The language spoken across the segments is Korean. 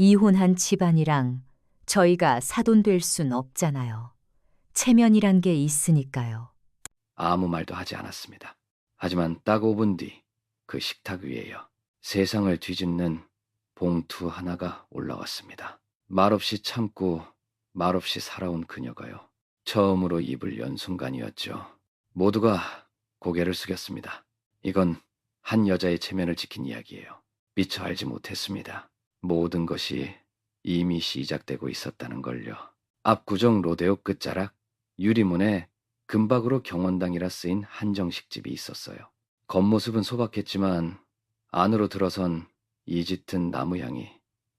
이혼한 집안이랑 저희가 사돈될 순 없잖아요. 체면이란 게 있으니까요. 아무 말도 하지 않았습니다. 하지만 딱 5분 뒤 그 식탁 위에요. 세상을 뒤집는 봉투 하나가 올라왔습니다. 말없이 참고 말없이 살아온 그녀가요. 처음으로 입을 연 순간이었죠. 모두가 고개를 숙였습니다. 이건 한 여자의 체면을 지킨 이야기예요. 미처 알지 못했습니다. 모든 것이 이미 시작되고 있었다는 걸요. 압구정 로데오 끝자락 유리문에 금박으로 경원당이라 쓰인 한정식 집이 있었어요. 겉모습은 소박했지만 안으로 들어선 이 짙은 나무 향이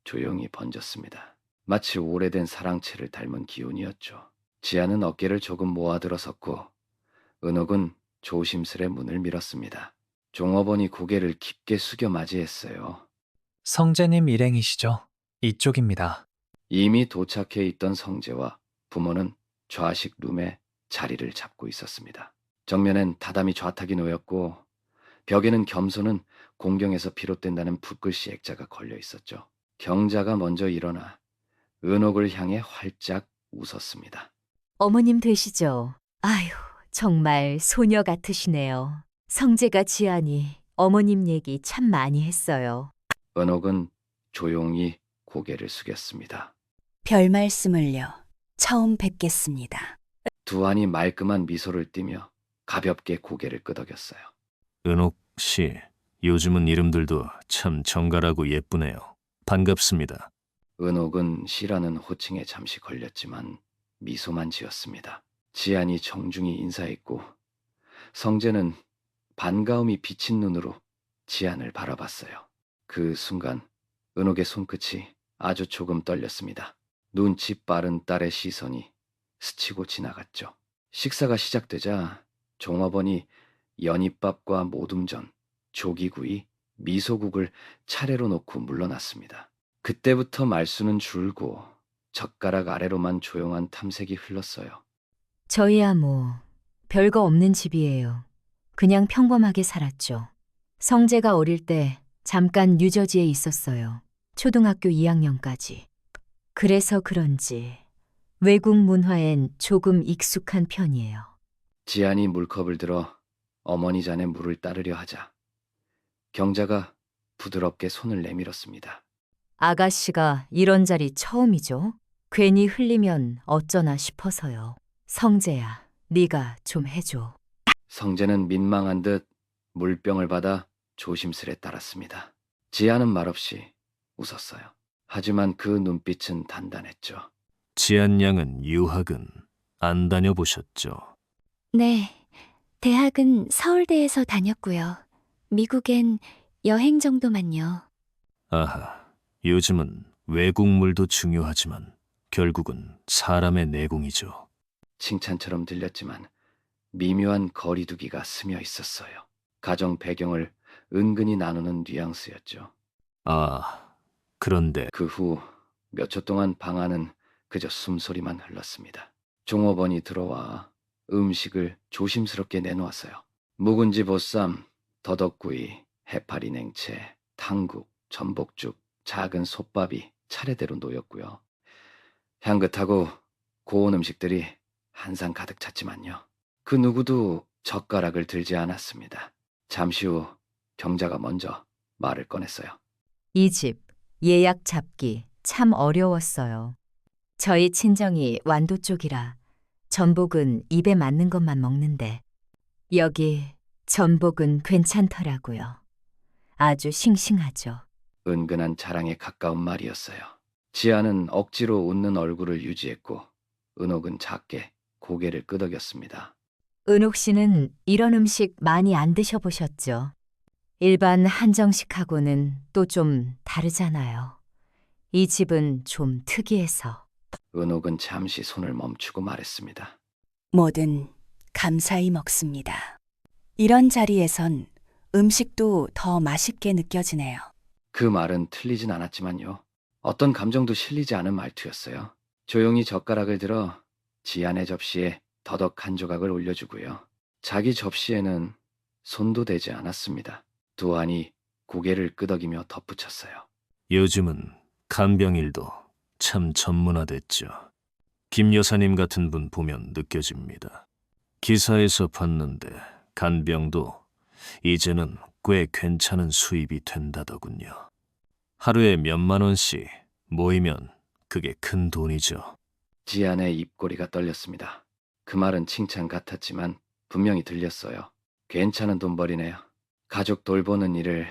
조용히 번졌습니다. 마치 오래된 사랑채를 닮은 기운이었죠. 지아는 어깨를 조금 모아들어섰고 은옥은 조심스레 문을 밀었습니다. 종업원이 고개를 깊게 숙여 맞이했어요. 성재님 일행이시죠? 이쪽입니다. 이미 도착해 있던 성재와 부모는 좌식 룸에 자리를 잡고 있었습니다. 정면엔 다담이 좌탁이 놓였고 벽에는 겸손은 공경에서 비롯된다는 붓글씨 액자가 걸려 있었죠. 경자가 먼저 일어나 은옥을 향해 활짝 웃었습니다. 어머님 되시죠? 아휴, 정말 소녀 같으시네요. 성재가 지아니 어머님 얘기 참 많이 했어요. 은옥은 조용히 고개를 숙였습니다. 별 말씀을요. 처음 뵙겠습니다. 두한이 말끔한 미소를 띠며 가볍게 고개를 끄덕였어요. 은옥 씨, 요즘은 이름들도 참 정갈하고 예쁘네요. 반갑습니다. 은옥은 씨라는 호칭에 잠시 걸렸지만 미소만 지었습니다. 지안이 정중히 인사했고 성재는 반가움이 비친 눈으로 지안을 바라봤어요. 그 순간 은옥의 손끝이 아주 조금 떨렸습니다. 눈치 빠른 딸의 시선이 스치고 지나갔죠. 식사가 시작되자 종업원이 연잎밥과 모둠전, 조기구이, 미소국을 차례로 놓고 물러났습니다. 그때부터 말수는 줄고 젓가락 아래로만 조용한 탐색이 흘렀어요. 저희야 뭐 별거 없는 집이에요. 그냥 평범하게 살았죠. 성재가 어릴 때 잠깐 뉴저지에 있었어요. 초등학교 2학년까지. 그래서 그런지 외국 문화엔 조금 익숙한 편이에요. 지안이 물컵을 들어 어머니 잔에 물을 따르려 하자 경자가 부드럽게 손을 내밀었습니다. 아가씨가 이런 자리 처음이죠? 괜히 흘리면 어쩌나 싶어서요. 성재야, 네가 좀 해줘. 성재는 민망한 듯 물병을 받아 조심스레 따랐습니다. 지아는 말없이 웃었어요. 하지만 그 눈빛은 단단했죠. 지안 양은 유학은 안 다녀보셨죠? 네, 대학은 서울대에서 다녔고요. 미국엔 여행 정도만요. 아하, 요즘은 외국물도 중요하지만 결국은 사람의 내공이죠. 칭찬처럼 들렸지만 미묘한 거리두기가 스며 있었어요. 가정 배경을 은근히 나누는 뉘앙스였죠. 아, 그런데 그 후 몇 초 동안 방 안은 그저 숨소리만 흘렀습니다. 종업원이 들어와 음식을 조심스럽게 내놓았어요. 묵은지 보쌈, 더덕구이, 해파리 냉채, 탕국, 전복죽, 작은 솥밥이 차례대로 놓였고요. 향긋하고 고운 음식들이 한상 가득 찼지만요. 그 누구도 젓가락을 들지 않았습니다. 잠시 후 경자가 먼저 말을 꺼냈어요. 이 집 예약 잡기 참 어려웠어요. 저희 친정이 완도 쪽이라 전복은 입에 맞는 것만 먹는데 여기 전복은 괜찮더라고요. 아주 싱싱하죠. 은근한 자랑에 가까운 말이었어요. 지아는 억지로 웃는 얼굴을 유지했고 은옥은 작게 고개를 끄덕였습니다. 은옥 씨는 이런 음식 많이 안 드셔보셨죠? 일반 한정식하고는 또 좀 다르잖아요. 이 집은 좀 특이해서. 은옥은 잠시 손을 멈추고 말했습니다. 뭐든 감사히 먹습니다. 이런 자리에선 음식도 더 맛있게 느껴지네요. 그 말은 틀리진 않았지만요. 어떤 감정도 실리지 않은 말투였어요. 조용히 젓가락을 들어 지안의 접시에 더덕 한 조각을 올려주고요. 자기 접시에는 손도 대지 않았습니다. 두한이 고개를 끄덕이며 덧붙였어요. 요즘은 간병일도 참 전문화됐죠. 김 여사님 같은 분 보면 느껴집니다. 기사에서 봤는데 간병도 이제는 꽤 괜찮은 수입이 된다더군요. 하루에 몇만 원씩 모이면 그게 큰 돈이죠. 지안의 입꼬리가 떨렸습니다. 그 말은 칭찬 같았지만 분명히 들렸어요. 괜찮은 돈벌이네요. 가족 돌보는 일을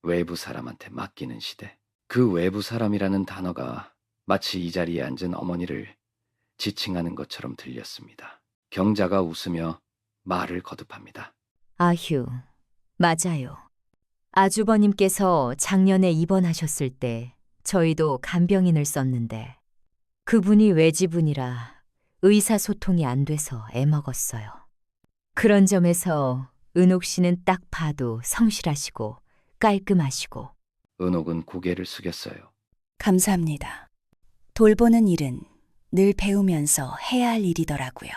외부 사람한테 맡기는 시대. 그 외부 사람이라는 단어가 마치 이 자리에 앉은 어머니를 지칭하는 것처럼 들렸습니다. 경자가 웃으며 말을 거듭합니다. 아휴, 맞아요. 아주버님께서 작년에 입원하셨을 때 저희도 간병인을 썼는데 그분이 외지분이라 의사소통이 안 돼서 애먹었어요. 그런 점에서 은옥 씨는 딱 봐도 성실하시고 깔끔하시고 은옥은 고개를 숙였어요. 감사합니다. 돌보는 일은 늘 배우면서 해야 할 일이더라고요.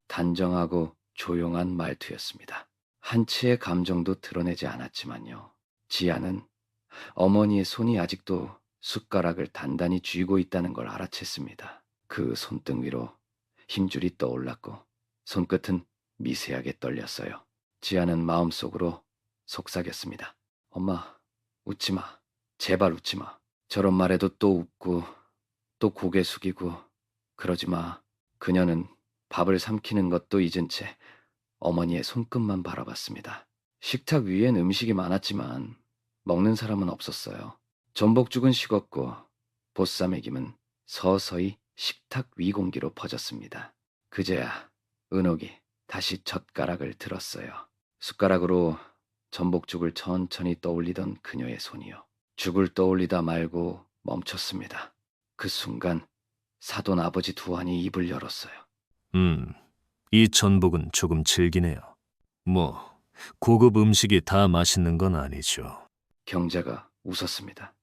단정하고 조용한 말투였습니다. 한치의 감정도 드러내지 않았지만요. 지아는 어머니의 손이 아직도 숟가락을 단단히 쥐고 있다는 걸 알아챘습니다. 그 손등 위로 힘줄이 떠올랐고 손끝은 미세하게 떨렸어요. 지아는 마음속으로 속삭였습니다. 엄마, 웃지 마. 제발 웃지 마. 저런 말에도 또 웃고 또 고개 숙이고 그러지 마. 그녀는 밥을 삼키는 것도 잊은 채 어머니의 손끝만 바라봤습니다. 식탁 위엔 음식이 많았지만 먹는 사람은 없었어요. 전복죽은 식었고 보쌈의 김은 서서히 식탁 위 공기로 퍼졌습니다. 그제야 은옥이 다시 젓가락을 들었어요. 숟가락으로 전복죽을 천천히 떠올리던 그녀의 손이요. 죽을 떠올리다 말고 멈췄습니다. 그 순간 사돈 아버지 두한이 입을 열었어요. 이 전복은 조금 질기네요. 뭐, 고급 음식이 다 맛있는 건 아니죠. 경자가 웃었습니다.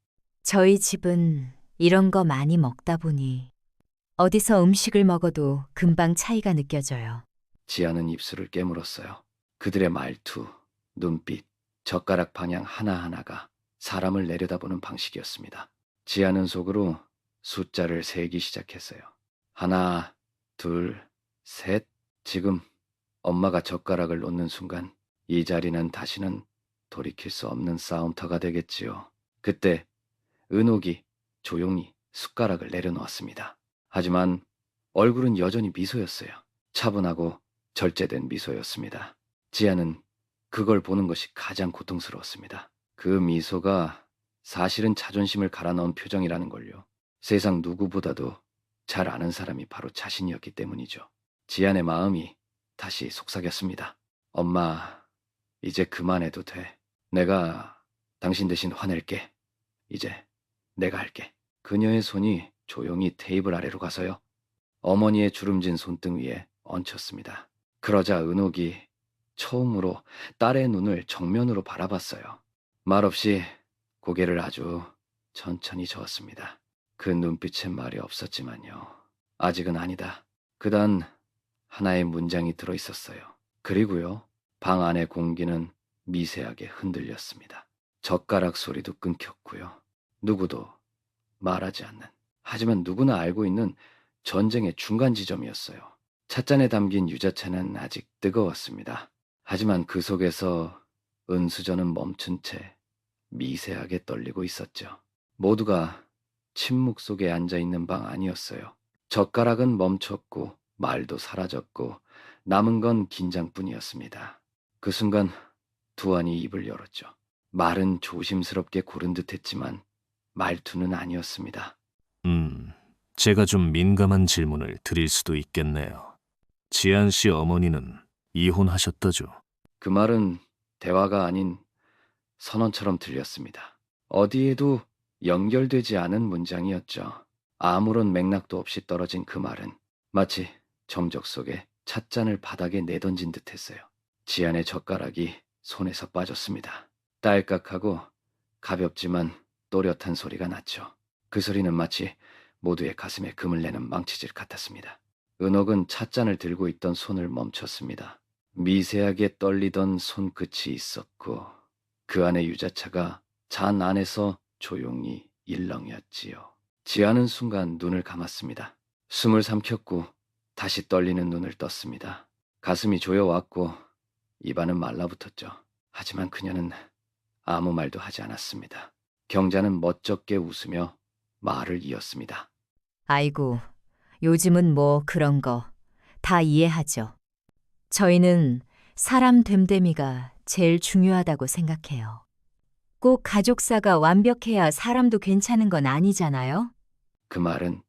저희 집은 이런 거 많이 먹다 보니 어디서 음식을 먹어도 금방 차이가 느껴져요. 지아는 입술을 깨물었어요. 그들의 말투, 눈빛, 젓가락 방향 하나하나가 사람을 내려다보는 방식이었습니다. 지아는 속으로 숫자를 세기 시작했어요. 하나, 둘, 셋. 지금 엄마가 젓가락을 놓는 순간 이 자리는 다시는 돌이킬 수 없는 싸움터가 되겠지요. 그때 은옥이 조용히 숟가락을 내려놓았습니다. 하지만 얼굴은 여전히 미소였어요. 차분하고 절제된 미소였습니다. 지아는 그걸 보는 것이 가장 고통스러웠습니다. 그 미소가 사실은 자존심을 갈아넣은 표정이라는 걸요. 세상 누구보다도 잘 아는 사람이 바로 자신이었기 때문이죠. 지안의 마음이 다시 속삭였습니다. 엄마, 이제 그만해도 돼. 내가 당신 대신 화낼게. 이제 내가 할게. 그녀의 손이 조용히 테이블 아래로 가서요. 어머니의 주름진 손등 위에 얹혔습니다. 그러자 은옥이 처음으로 딸의 눈을 정면으로 바라봤어요. 말없이 고개를 아주 천천히 저었습니다. 그 눈빛엔 말이 없었지만요. 아직은 아니다. 그단 하나의 문장이 들어있었어요. 그리고요, 방 안의 공기는 미세하게 흔들렸습니다. 젓가락 소리도 끊겼고요. 누구도 말하지 않는, 하지만 누구나 알고 있는 전쟁의 중간 지점이었어요. 찻잔에 담긴 유자차는 아직 뜨거웠습니다. 하지만 그 속에서 은수저는 멈춘 채 미세하게 떨리고 있었죠. 모두가 침묵 속에 앉아있는 방 아니었어요. 젓가락은 멈췄고 말도 사라졌고 남은 건 긴장뿐이었습니다. 그 순간 두한이 입을 열었죠. 말은 조심스럽게 고른 듯했지만 말투는 아니었습니다. 제가 좀 민감한 질문을 드릴 수도 있겠네요. 지안 씨 어머니는 이혼하셨다죠? 그 말은 대화가 아닌 선언처럼 들렸습니다. 어디에도 연결되지 않은 문장이었죠. 아무런 맥락도 없이 떨어진 그 말은 마치 정적 속에 찻잔을 바닥에 내던진 듯했어요. 지안의 젓가락이 손에서 빠졌습니다. 딸깍하고 가볍지만 또렷한 소리가 났죠. 그 소리는 마치 모두의 가슴에 금을 내는 망치질 같았습니다. 은옥은 찻잔을 들고 있던 손을 멈췄습니다. 미세하게 떨리던 손끝이 있었고 그 안에 유자차가 잔 안에서 조용히 일렁이었지요. 지아는 순간 눈을 감았습니다. 숨을 삼켰고 다시 떨리는 눈을 떴습니다. 가슴이 조여왔고 입안은 말라붙었죠. 하지만 그녀는 아무 말도 하지 않았습니다. 경자는 멋쩍게 웃으며 말을 이었습니다. 아이고, 요즘은 뭐 그런 거 다 이해하죠. 저희는 사람 됨됨이가 제일 중요하다고 생각해요. 꼭 가족사가 완벽해야 사람도 괜찮은 건 아니잖아요? 그 말은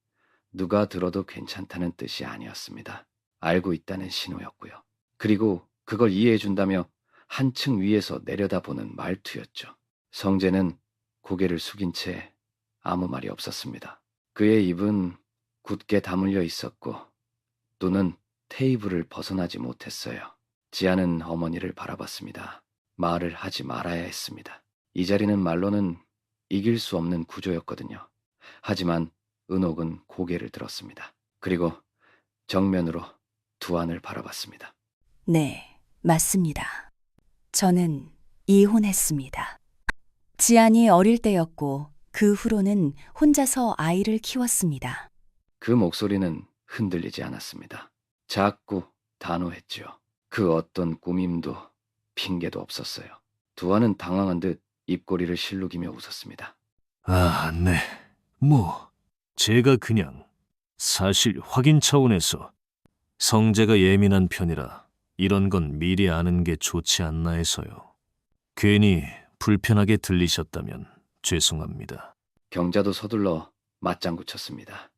누가 들어도 괜찮다는 뜻이 아니었습니다. 알고 있다는 신호였고요. 그리고 그걸 이해해준다며 한층 위에서 내려다보는 말투였죠. 성재는 고개를 숙인 채 아무 말이 없었습니다. 그의 입은 굳게 다물려 있었고 눈은 테이블을 벗어나지 못했어요. 지아는 어머니를 바라봤습니다. 말을 하지 말아야 했습니다. 이 자리는 말로는 이길 수 없는 구조였거든요. 하지만 은옥은 고개를 들었습니다. 그리고 정면으로 두안을 바라봤습니다. 네, 맞습니다. 저는 이혼했습니다. 지안이 어릴 때였고 그 후로는 혼자서 아이를 키웠습니다. 그 목소리는 흔들리지 않았습니다. 작고 단호했지요. 그 어떤 꾸밈도 핑계도 없었어요. 두안은 당황한 듯 입꼬리를 실룩이며 웃었습니다. 아, 네. 뭐, 제가 그냥 사실 확인 차원에서 성재가 예민한 편이라 이런 건 미리 아는 게 좋지 않나 해서요. 괜히 불편하게 들리셨다면 죄송합니다. 경자도 서둘러 맞장구 쳤습니다.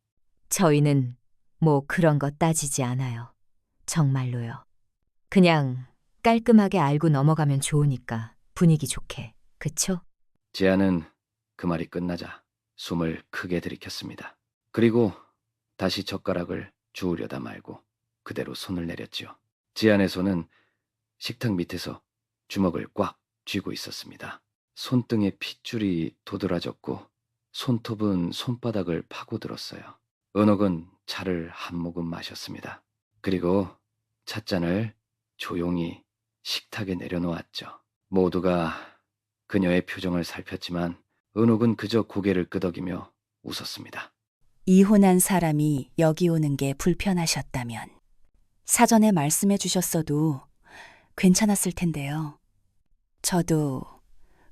저희는 뭐 그런 거 따지지 않아요. 정말로요. 그냥 깔끔하게 알고 넘어가면 좋으니까 분위기 좋게. 그쵸? 지아는 그 말이 끝나자 숨을 크게 들이켰습니다. 그리고 다시 젓가락을 주우려다 말고 그대로 손을 내렸지요. 지안의 손은 식탁 밑에서 주먹을 꽉 쥐고 있었습니다. 손등에 핏줄이 도드라졌고 손톱은 손바닥을 파고들었어요. 은옥은 차를 한 모금 마셨습니다. 그리고 찻잔을 조용히 식탁에 내려놓았죠. 모두가 그녀의 표정을 살폈지만 은옥은 그저 고개를 끄덕이며 웃었습니다. 이혼한 사람이 여기 오는 게 불편하셨다면 사전에 말씀해 주셨어도 괜찮았을 텐데요. 저도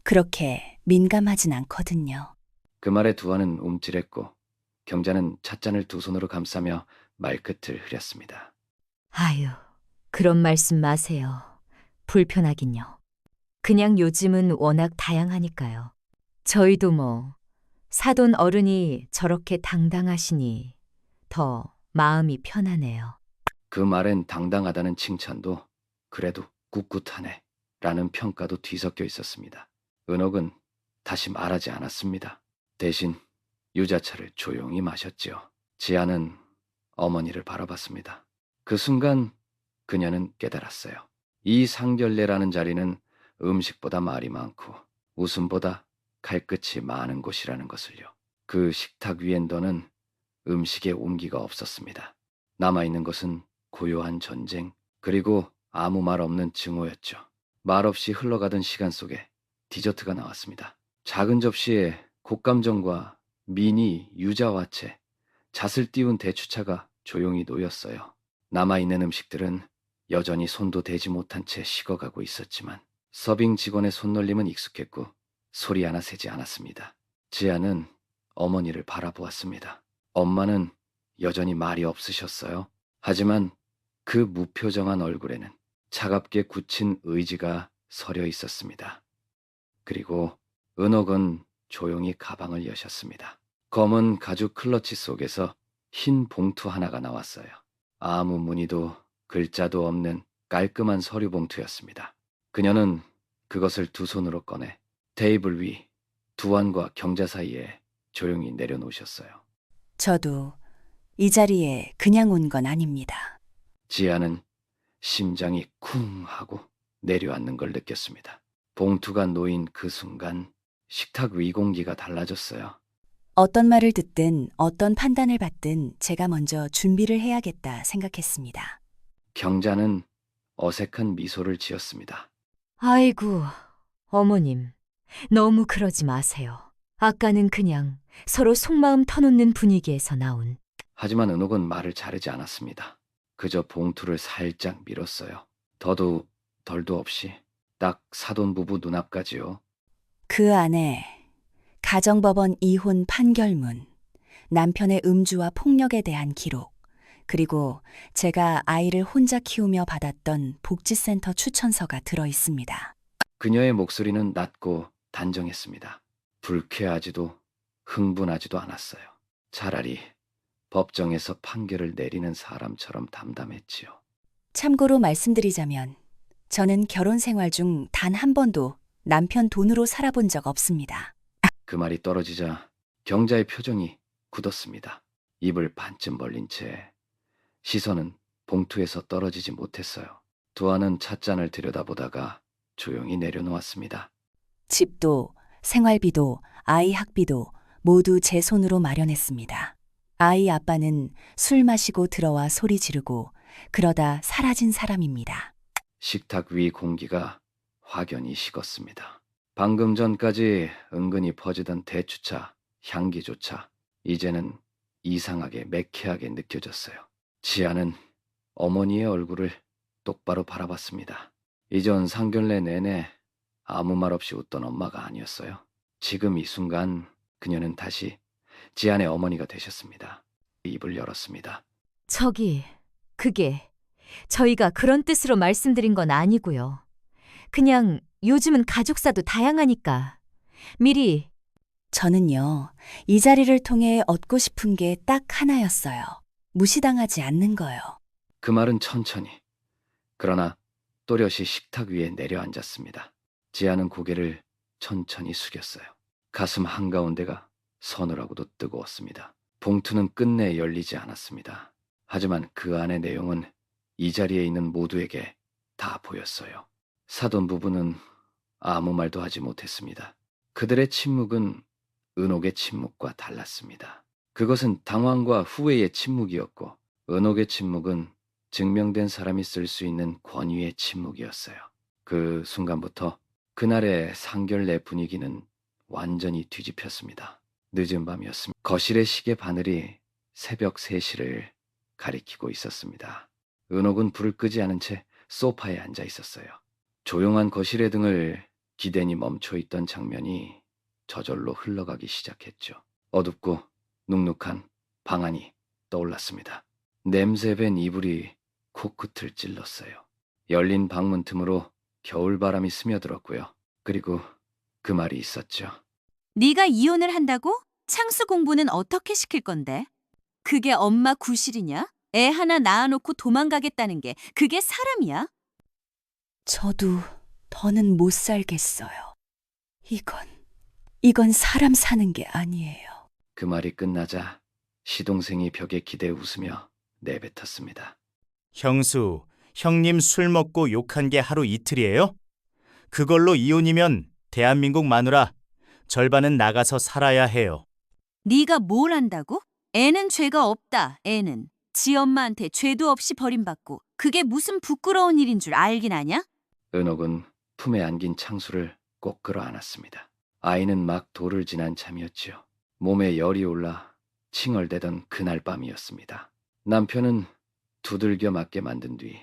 그렇게 민감하진 않거든요. 그 말에 두안은 움찔했고 경자는 찻잔을 두 손으로 감싸며 말끝을 흐렸습니다. 아유, 그런 말씀 마세요. 불편하긴요. 그냥 요즘은 워낙 다양하니까요. 저희도 뭐 사돈 어른이 저렇게 당당하시니 더 마음이 편하네요. 그 말엔 당당하다는 칭찬도 그래도 꿋꿋하네 라는 평가도 뒤섞여 있었습니다. 은옥은 다시 말하지 않았습니다. 대신 유자차를 조용히 마셨지요. 지아는 어머니를 바라봤습니다. 그 순간 그녀는 깨달았어요. 이 상결례라는 자리는 음식보다 말이 많고 웃음보다 칼끝이 많은 곳이라는 것을요. 그 식탁 위엔 더는 음식의 온기가 없었습니다. 남아있는 것은 고요한 전쟁, 그리고 아무 말 없는 증오였죠. 말없이 흘러가던 시간 속에 디저트가 나왔습니다. 작은 접시에 곶감전과 미니 유자화채, 잣을 띄운 대추차가 조용히 놓였어요. 남아있는 음식들은 여전히 손도 대지 못한 채 식어가고 있었지만 서빙 직원의 손놀림은 익숙했고 소리 하나 새지 않았습니다. 지아는 어머니를 바라보았습니다. 엄마는 여전히 말이 없으셨어요. 하지만 그 무표정한 얼굴에는 차갑게 굳힌 의지가 서려 있었습니다. 그리고 은옥은 조용히 가방을 여셨습니다. 검은 가죽 클러치 속에서 흰 봉투 하나가 나왔어요. 아무 무늬도 글자도 없는 깔끔한 서류 봉투였습니다. 그녀는 그것을 두 손으로 꺼내 테이블 위 두안과 경자 사이에 조용히 내려놓으셨어요. 저도 이 자리에 그냥 온 건 아닙니다. 지아는 심장이 쿵 하고 내려앉는 걸 느꼈습니다. 봉투가 놓인 그 순간 식탁 위 공기가 달라졌어요. 어떤 말을 듣든 어떤 판단을 받든 제가 먼저 준비를 해야겠다 생각했습니다. 경자는 어색한 미소를 지었습니다. 아이고, 어머님, 너무 그러지 마세요. 아까는 그냥 서로 속마음 터놓는 분위기에서 나온 하지만 은옥은 말을 자르지 않았습니다. 그저 봉투를 살짝 밀었어요. 더도 덜도 없이 딱 사돈 부부 눈앞까지요. 그 안에 가정법원 이혼 판결문, 남편의 음주와 폭력에 대한 기록, 그리고 제가 아이를 혼자 키우며 받았던 복지센터 추천서가 들어 있습니다. 그녀의 목소리는 낮고 단정했습니다. 불쾌하지도 흥분하지도 않았어요. 차라리 법정에서 판결을 내리는 사람처럼 담담했지요. 참고로 말씀드리자면 저는 결혼 생활 중 단 한 번도 남편 돈으로 살아본 적 없습니다. 그 말이 떨어지자 경자의 표정이 굳었습니다. 입을 반쯤 벌린 채 시선은 봉투에서 떨어지지 못했어요. 두아는 찻잔을 들여다보다가 조용히 내려놓았습니다. 집도 생활비도 아이 학비도 모두 제 손으로 마련했습니다. 아이 아빠는 술 마시고 들어와 소리 지르고 그러다 사라진 사람입니다. 식탁 위 공기가 확연히 식었습니다. 방금 전까지 은근히 퍼지던 대추차 향기조차 이제는 이상하게 매캐하게 느껴졌어요. 지아는 어머니의 얼굴을 똑바로 바라봤습니다. 이전 상견례 내내 아무 말 없이 웃던 엄마가 아니었어요. 지금 이 순간 그녀는 다시 지안의 어머니가 되셨습니다. 입을 열었습니다. 그게 저희가 그런 뜻으로 말씀드린 건 아니고요. 그냥 요즘은 가족사도 다양하니까 미리 저는요, 이 자리를 통해 얻고 싶은 게 딱 하나였어요. 무시당하지 않는 거요. 그 말은 천천히, 그러나 또렷이 식탁 위에 내려앉았습니다. 지아는 고개를 천천히 숙였어요. 가슴 한가운데가 서늘하고도 뜨거웠습니다. 봉투는 끝내 열리지 않았습니다. 하지만 그 안의 내용은 이 자리에 있는 모두에게 다 보였어요. 사돈 부부는 아무 말도 하지 못했습니다. 그들의 침묵은 은옥의 침묵과 달랐습니다. 그것은 당황과 후회의 침묵이었고 은옥의 침묵은 증명된 사람이 쓸 수 있는 권위의 침묵이었어요. 그 순간부터 그날의 상견례 분위기는 완전히 뒤집혔습니다. 늦은 밤이었습니다. 거실의 시계 바늘이 새벽 3시를 가리키고 있었습니다. 은옥은 불을 끄지 않은 채 소파에 앉아 있었어요. 조용한 거실의 등을 기대니 멈춰있던 장면이 저절로 흘러가기 시작했죠. 어둡고 눅눅한 방 안이 떠올랐습니다. 냄새밴 이불이 코끝을 찔렀어요. 열린 방문 틈으로 겨울바람이 스며들었고요. 그리고 그 말이 있었죠. 네가 이혼을 한다고? 창수 공부는 어떻게 시킬 건데? 그게 엄마 구실이냐? 애 하나 낳아놓고 도망가겠다는 게 그게 사람이야? 저도 더는 못 살겠어요. 이건 사람 사는 게 아니에요. 그 말이 끝나자 시동생이 벽에 기대 웃으며 내뱉었습니다. 형수, 형님 술 먹고 욕한 게 하루 이틀이에요? 그걸로 이혼이면 대한민국 마누라 절반은 나가서 살아야 해요. 네가 뭘 안다고? 애는 죄가 없다. 애는 지 엄마한테 죄도 없이 버림받고 그게 무슨 부끄러운 일인 줄 알긴 아냐? 은옥은 품에 안긴 창수를 꼭 끌어안았습니다. 아이는 막 돌을 지난 참이었지요. 몸에 열이 올라 칭얼대던 그날 밤이었습니다. 남편은 두들겨 맞게 만든 뒤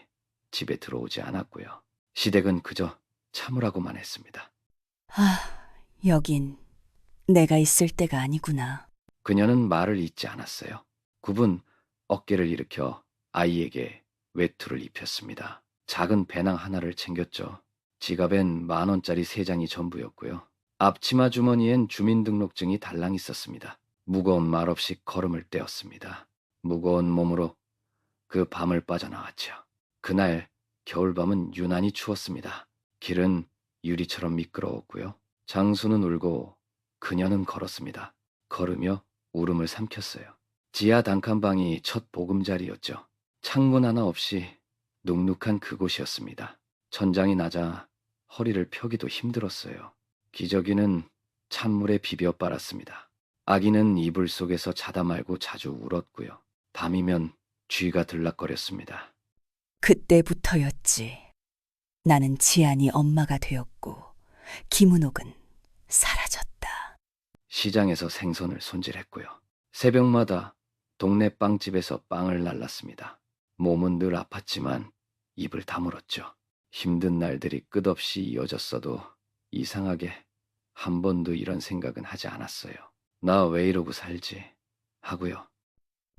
집에 들어오지 않았고요. 시댁은 그저 참으라고만 했습니다. 여긴 내가 있을 때가 아니구나. 그녀는 말을 잇지 않았어요. 굽은 어깨를 일으켜 아이에게 외투를 입혔습니다. 작은 배낭 하나를 챙겼죠. 지갑엔 10,000원짜리 3장이 전부였고요. 앞치마 주머니엔 주민등록증이 달랑 있었습니다. 무거운 말 없이 걸음을 떼었습니다. 무거운 몸으로 그 밤을 빠져나왔죠. 그날 겨울밤은 유난히 추웠습니다. 길은 유리처럼 미끄러웠고요. 장수는 울고 그녀는 걸었습니다. 걸으며 울음을 삼켰어요. 지하 단칸방이 첫 보금자리였죠. 창문 하나 없이 눅눅한 그곳이었습니다. 천장이 낮아 허리를 펴기도 힘들었어요. 기저귀는 찬물에 비벼 빨았습니다. 아기는 이불 속에서 자다 말고 자주 울었고요. 밤이면 쥐가 들락거렸습니다. 그때부터였지. 나는 지안이 엄마가 되었고 김은옥은 사라졌다. 시장에서 생선을 손질했고요. 새벽마다 동네 빵집에서 빵을 날랐습니다. 몸은 늘 아팠지만 입을 다물었죠. 힘든 날들이 끝없이 이어졌어도 이상하게 한 번도 이런 생각은 하지 않았어요. 나 왜 이러고 살지 하고요.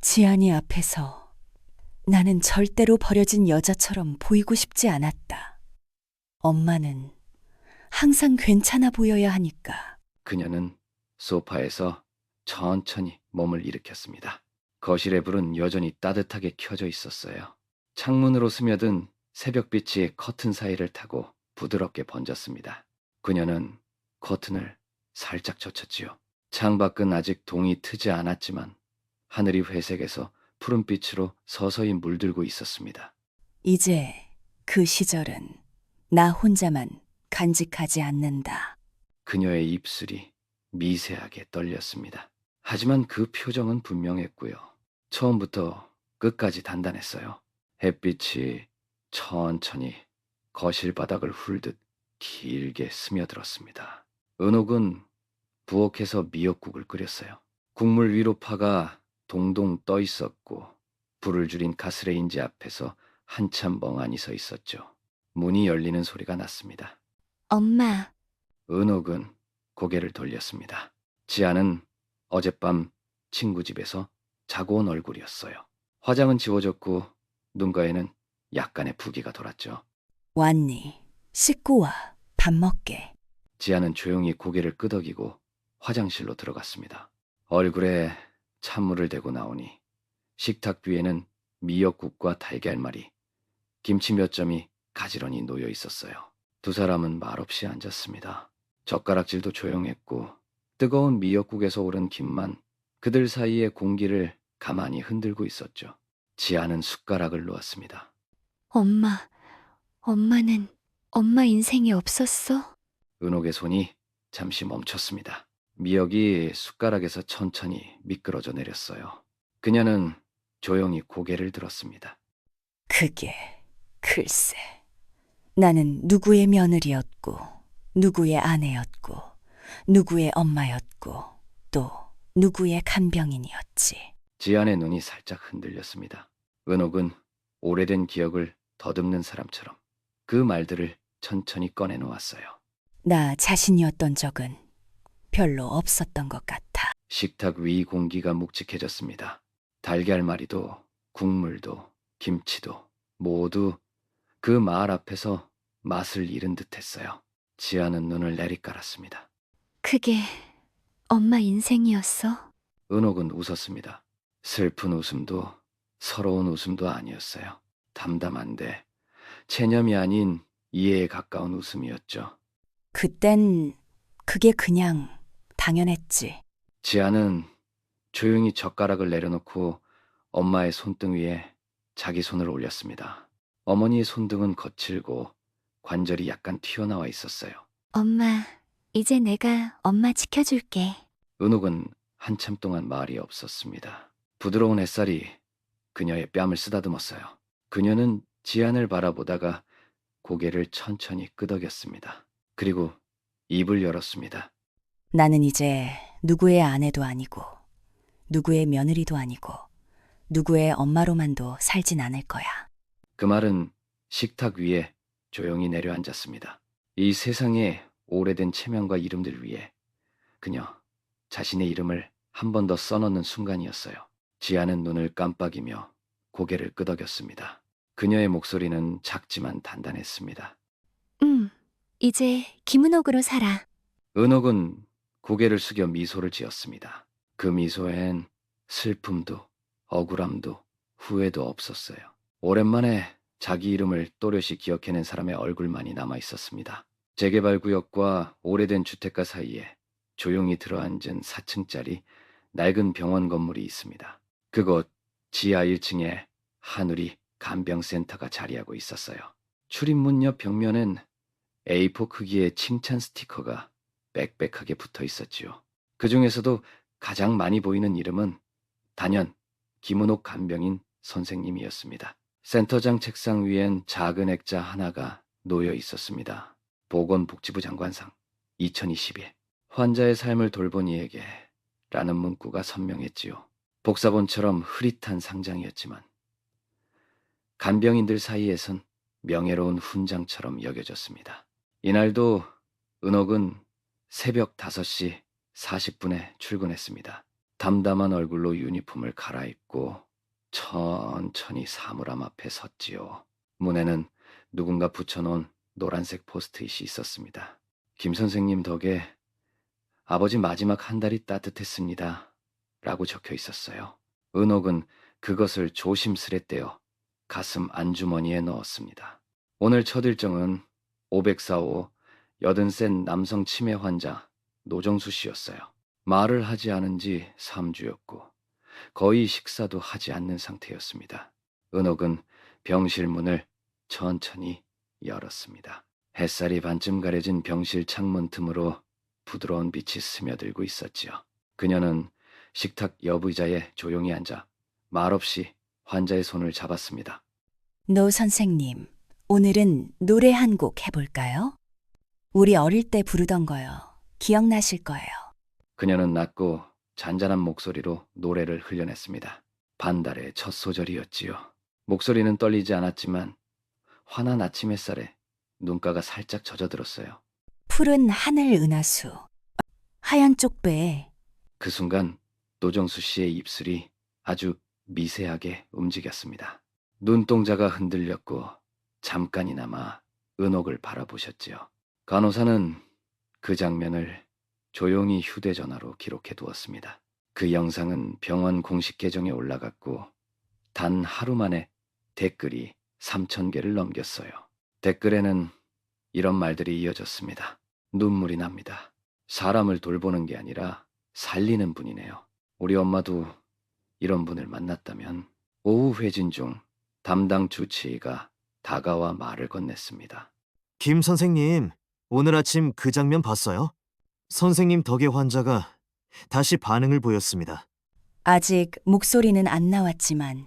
지안이 앞에서 나는 절대로 버려진 여자처럼 보이고 싶지 않았다. 엄마는 항상 괜찮아 보여야 하니까. 그녀는 소파에서 천천히 몸을 일으켰습니다. 거실의 불은 여전히 따뜻하게 켜져 있었어요. 창문으로 스며든 새벽빛이 커튼 사이를 타고 부드럽게 번졌습니다. 그녀는 커튼을 살짝 젖혔지요. 창밖은 아직 동이 트지 않았지만 하늘이 회색에서 푸른빛으로 서서히 물들고 있었습니다. 이제 그 시절은 나 혼자만 간직하지 않는다. 그녀의 입술이 미세하게 떨렸습니다. 하지만 그 표정은 분명했고요. 처음부터 끝까지 단단했어요. 햇빛이 천천히 거실 바닥을 훑듯 길게 스며들었습니다. 은옥은 부엌에서 미역국을 끓였어요. 국물 위로 파가 동동 떠 있었고 불을 줄인 가스레인지 앞에서 한참 멍하니 서 있었죠. 문이 열리는 소리가 났습니다. 엄마, 은옥은 고개를 돌렸습니다. 지아는 어젯밤 친구 집에서 자고 온 얼굴이었어요. 화장은 지워졌고 눈가에는 약간의 부기가 돌았죠. 왔니? 씻고 와. 밥 먹게. 지아는 조용히 고개를 끄덕이고 화장실로 들어갔습니다. 얼굴에 찬물을 대고 나오니 식탁 위에는 미역국과 달걀말이, 김치 몇 점이 가지런히 놓여 있었어요. 두 사람은 말없이 앉았습니다. 젓가락질도 조용했고 뜨거운 미역국에서 오른 김만 그들 사이의 공기를 가만히 흔들고 있었죠. 지아는 숟가락을 놓았습니다. 엄마는 엄마 인생이 없었어? 은옥의 손이 잠시 멈췄습니다. 미역이 숟가락에서 천천히 미끄러져 내렸어요. 그녀는 조용히 고개를 들었습니다. 그게 글쎄. 나는 누구의 며느리였고, 누구의 아내였고, 누구의 엄마였고, 또 누구의 간병인이었지. 지안의 눈이 살짝 흔들렸습니다. 은옥은 오래된 기억을 더듬는 사람처럼 그 말들을 천천히 꺼내놓았어요. 나 자신이었던 적은 별로 없었던 것 같아. 식탁 위 공기가 묵직해졌습니다. 달걀말이도 국물도 김치도 모두 그 말 앞에서 맛을 잃은 듯했어요. 지아는 눈을 내리깔았습니다. 그게 엄마 인생이었어? 은옥은 웃었습니다. 슬픈 웃음도 서러운 웃음도 아니었어요. 담담한데 체념이 아닌 이해에 가까운 웃음이었죠. 그땐 그게 그냥 당연했지. 지아는 조용히 젓가락을 내려놓고 엄마의 손등 위에 자기 손을 올렸습니다. 어머니의 손등은 거칠고 관절이 약간 튀어나와 있었어요. 엄마, 이제 내가 엄마 지켜줄게. 은옥은 한참 동안 말이 없었습니다. 부드러운 햇살이 그녀의 뺨을 쓰다듬었어요. 그녀는 지안을 바라보다가 고개를 천천히 끄덕였습니다. 그리고 입을 열었습니다. 나는 이제 누구의 아내도 아니고, 누구의 며느리도 아니고, 누구의 엄마로만도 살진 않을 거야. 그 말은 식탁 위에 조용히 내려앉았습니다. 이 세상의 오래된 체면과 이름들 위에 그녀 자신의 이름을 한 번 더 써넣는 순간이었어요. 지아는 눈을 깜빡이며 고개를 끄덕였습니다. 그녀의 목소리는 작지만 단단했습니다. 이제 김은옥으로 살아. 은옥은 고개를 숙여 미소를 지었습니다. 그 미소엔 슬픔도 억울함도 후회도 없었어요. 오랜만에 자기 이름을 또렷이 기억해낸 사람의 얼굴만이 남아 있었습니다. 재개발구역과 오래된 주택가 사이에 조용히 들어앉은 4층짜리 낡은 병원 건물이 있습니다. 그곳 지하 1층에 한우리 간병센터가 자리하고 있었어요. 출입문 옆 벽면엔 A4 크기의 칭찬 스티커가 빽빽하게 붙어 있었지요. 그 중에서도 가장 많이 보이는 이름은 단연 김은옥 간병인 선생님이었습니다. 센터장 책상 위엔 작은 액자 하나가 놓여 있었습니다. 보건복지부 장관상 2022. 환자의 삶을 돌본 이에게 라는 문구가 선명했지요. 복사본처럼 흐릿한 상장이었지만 간병인들 사이에선 명예로운 훈장처럼 여겨졌습니다. 이날도 은옥은 새벽 5시 40분에 출근했습니다. 담담한 얼굴로 유니폼을 갈아입고 천천히 사물함 앞에 섰지요. 문에는 누군가 붙여놓은 노란색 포스트잇이 있었습니다. 김 선생님 덕에 아버지 마지막 한 달이 따뜻했습니다. 라고 적혀 있었어요. 은옥은 그것을 조심스레 떼어 가슴 안주머니에 넣었습니다. 오늘 첫 일정은 504호 80세 남성 치매 환자 노정수 씨였어요. 말을 하지 않은 지 3주였고 거의 식사도 하지 않는 상태였습니다. 은옥은 병실 문을 천천히 열었습니다. 햇살이 반쯤 가려진 병실 창문 틈으로 부드러운 빛이 스며들고 있었지요. 그녀는 식탁 옆 의자에 조용히 앉아 말없이 환자의 손을 잡았습니다. 노 선생님, 오늘은 노래 한 곡 해볼까요? 우리 어릴 때 부르던 거요. 기억나실 거예요. 그녀는 낮고 잔잔한 목소리로 노래를 흘려냈습니다. 반달의 첫 소절이었지요. 목소리는 떨리지 않았지만 환한 아침 햇살에 눈가가 살짝 젖어들었어요. 푸른 하늘 은하수, 하얀 쪽배, 그 순간 노정수 씨의 입술이 아주 미세하게 움직였습니다. 눈동자가 흔들렸고 잠깐이나마 은옥을 바라보셨지요. 간호사는 그 장면을 조용히 휴대전화로 기록해 두었습니다. 그 영상은 병원 공식 계정에 올라갔고 단 하루 만에 댓글이 3,000개를 넘겼어요. 댓글에는 이런 말들이 이어졌습니다. 눈물이 납니다. 사람을 돌보는 게 아니라 살리는 분이네요. 우리 엄마도 이런 분을 만났다면. 오후 회진 중 담당 주치의가 다가와 말을 건넸습니다. 김 선생님, 오늘 아침 그 장면 봤어요? 선생님 덕에 환자가 다시 반응을 보였습니다. 아직 목소리는 안 나왔지만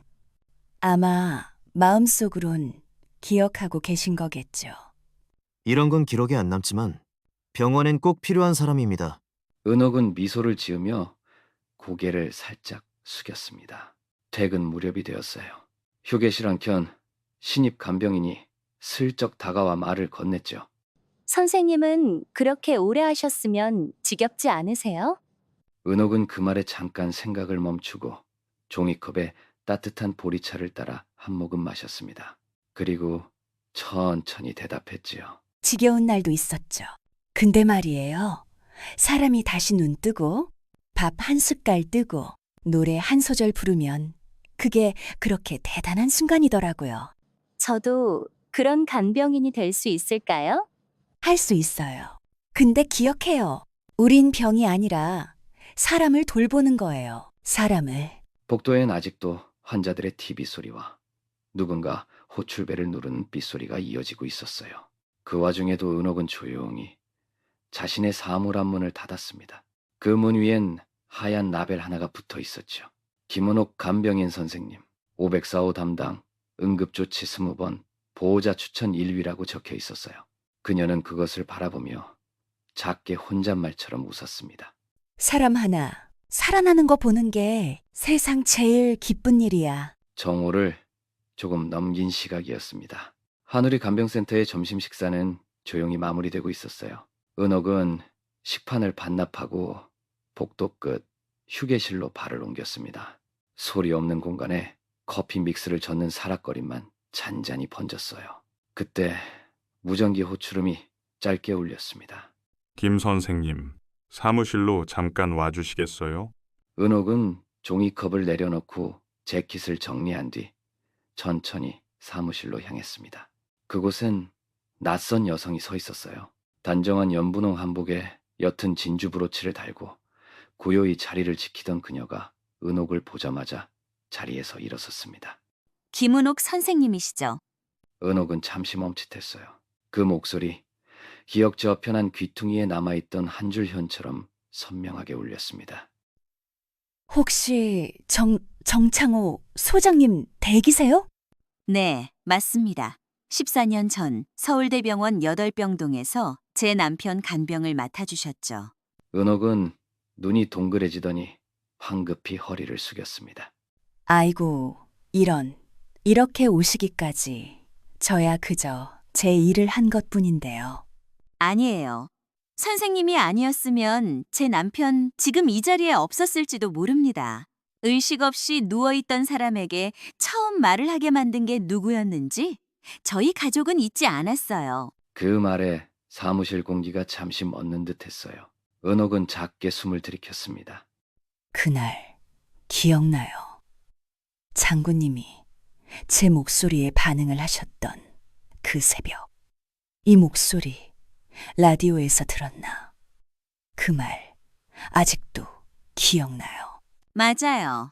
아마 마음속으론 기억하고 계신 거겠죠. 이런 건 기록에 안 남지만 병원엔 꼭 필요한 사람입니다. 은옥은 미소를 지으며 고개를 살짝 숙였습니다. 퇴근 무렵이 되었어요. 휴게실 한켠 신입 간병인이 슬쩍 다가와 말을 건넸죠. 선생님은 그렇게 오래 하셨으면 지겹지 않으세요? 은옥은 그 말에 잠깐 생각을 멈추고 종이컵에 따뜻한 보리차를 따라 한 모금 마셨습니다. 그리고 천천히 대답했지요. 지겨운 날도 있었죠. 근데 말이에요. 사람이 다시 눈 뜨고 밥 한 숟갈 뜨고 노래 한 소절 부르면 그게 그렇게 대단한 순간이더라고요. 저도 그런 간병인이 될 수 있을까요? 할 수 있어요. 근데 기억해요. 우린 병이 아니라 사람을 돌보는 거예요. 사람을. 복도엔 아직도 환자들의 TV 소리와 누군가 호출벨을 누르는 빗소리가 이어지고 있었어요. 그 와중에도 은옥은 조용히 자신의 사물 앞문을 닫았습니다. 그 문 위엔 하얀 라벨 하나가 붙어 있었죠. 김은옥 간병인 선생님, 504호 담당, 응급조치 20번, 보호자 추천 1위라고 적혀 있었어요. 그녀는 그것을 바라보며 작게 혼잣말처럼 웃었습니다. 사람 하나 살아나는 거 보는 게 세상 제일 기쁜 일이야. 정오를 조금 넘긴 시각이었습니다. 하누리 간병센터의 점심 식사는 조용히 마무리되고 있었어요. 은옥은 식판을 반납하고 복도 끝 휴게실로 발을 옮겼습니다. 소리 없는 공간에 커피 믹스를 젓는 사락거림만 잔잔히 번졌어요. 그때 무전기 호출음이 짧게 울렸습니다. 김 선생님, 사무실로 잠깐 와주시겠어요? 은옥은 종이컵을 내려놓고 재킷을 정리한 뒤 천천히 사무실로 향했습니다. 그곳엔 낯선 여성이 서 있었어요. 단정한 연분홍 한복에 옅은 진주 브로치를 달고 고요히 자리를 지키던 그녀가 은옥을 보자마자 자리에서 일어섰습니다. 김은옥 선생님이시죠? 은옥은 잠시 멈칫했어요. 그 목소리, 기억 저편한 귀퉁이에 남아있던 한 줄 현처럼 선명하게 울렸습니다. 혹시 정창호 소장님 댁이세요? 네, 맞습니다. 14년 전 서울대병원 8병동에서 제 남편 간병을 맡아주셨죠. 은옥은 눈이 동그래지더니 황급히 허리를 숙였습니다. 아이고, 이렇게 오시기까지 저야 그저 제 일을 한 것뿐인데요. 아니에요. 선생님이 아니었으면 제 남편 지금 이 자리에 없었을지도 모릅니다. 의식 없이 누워있던 사람에게 처음 말을 하게 만든 게 누구였는지 저희 가족은 잊지 않았어요. 그 말에 사무실 공기가 잠시 멎는 듯했어요. 은옥은 작게 숨을 들이켰습니다. 그날 기억나요. 장군님이 제 목소리에 반응을 하셨던 그 새벽. 이 목소리 라디오에서 들었나? 그 말 아직도 기억나요. 맞아요.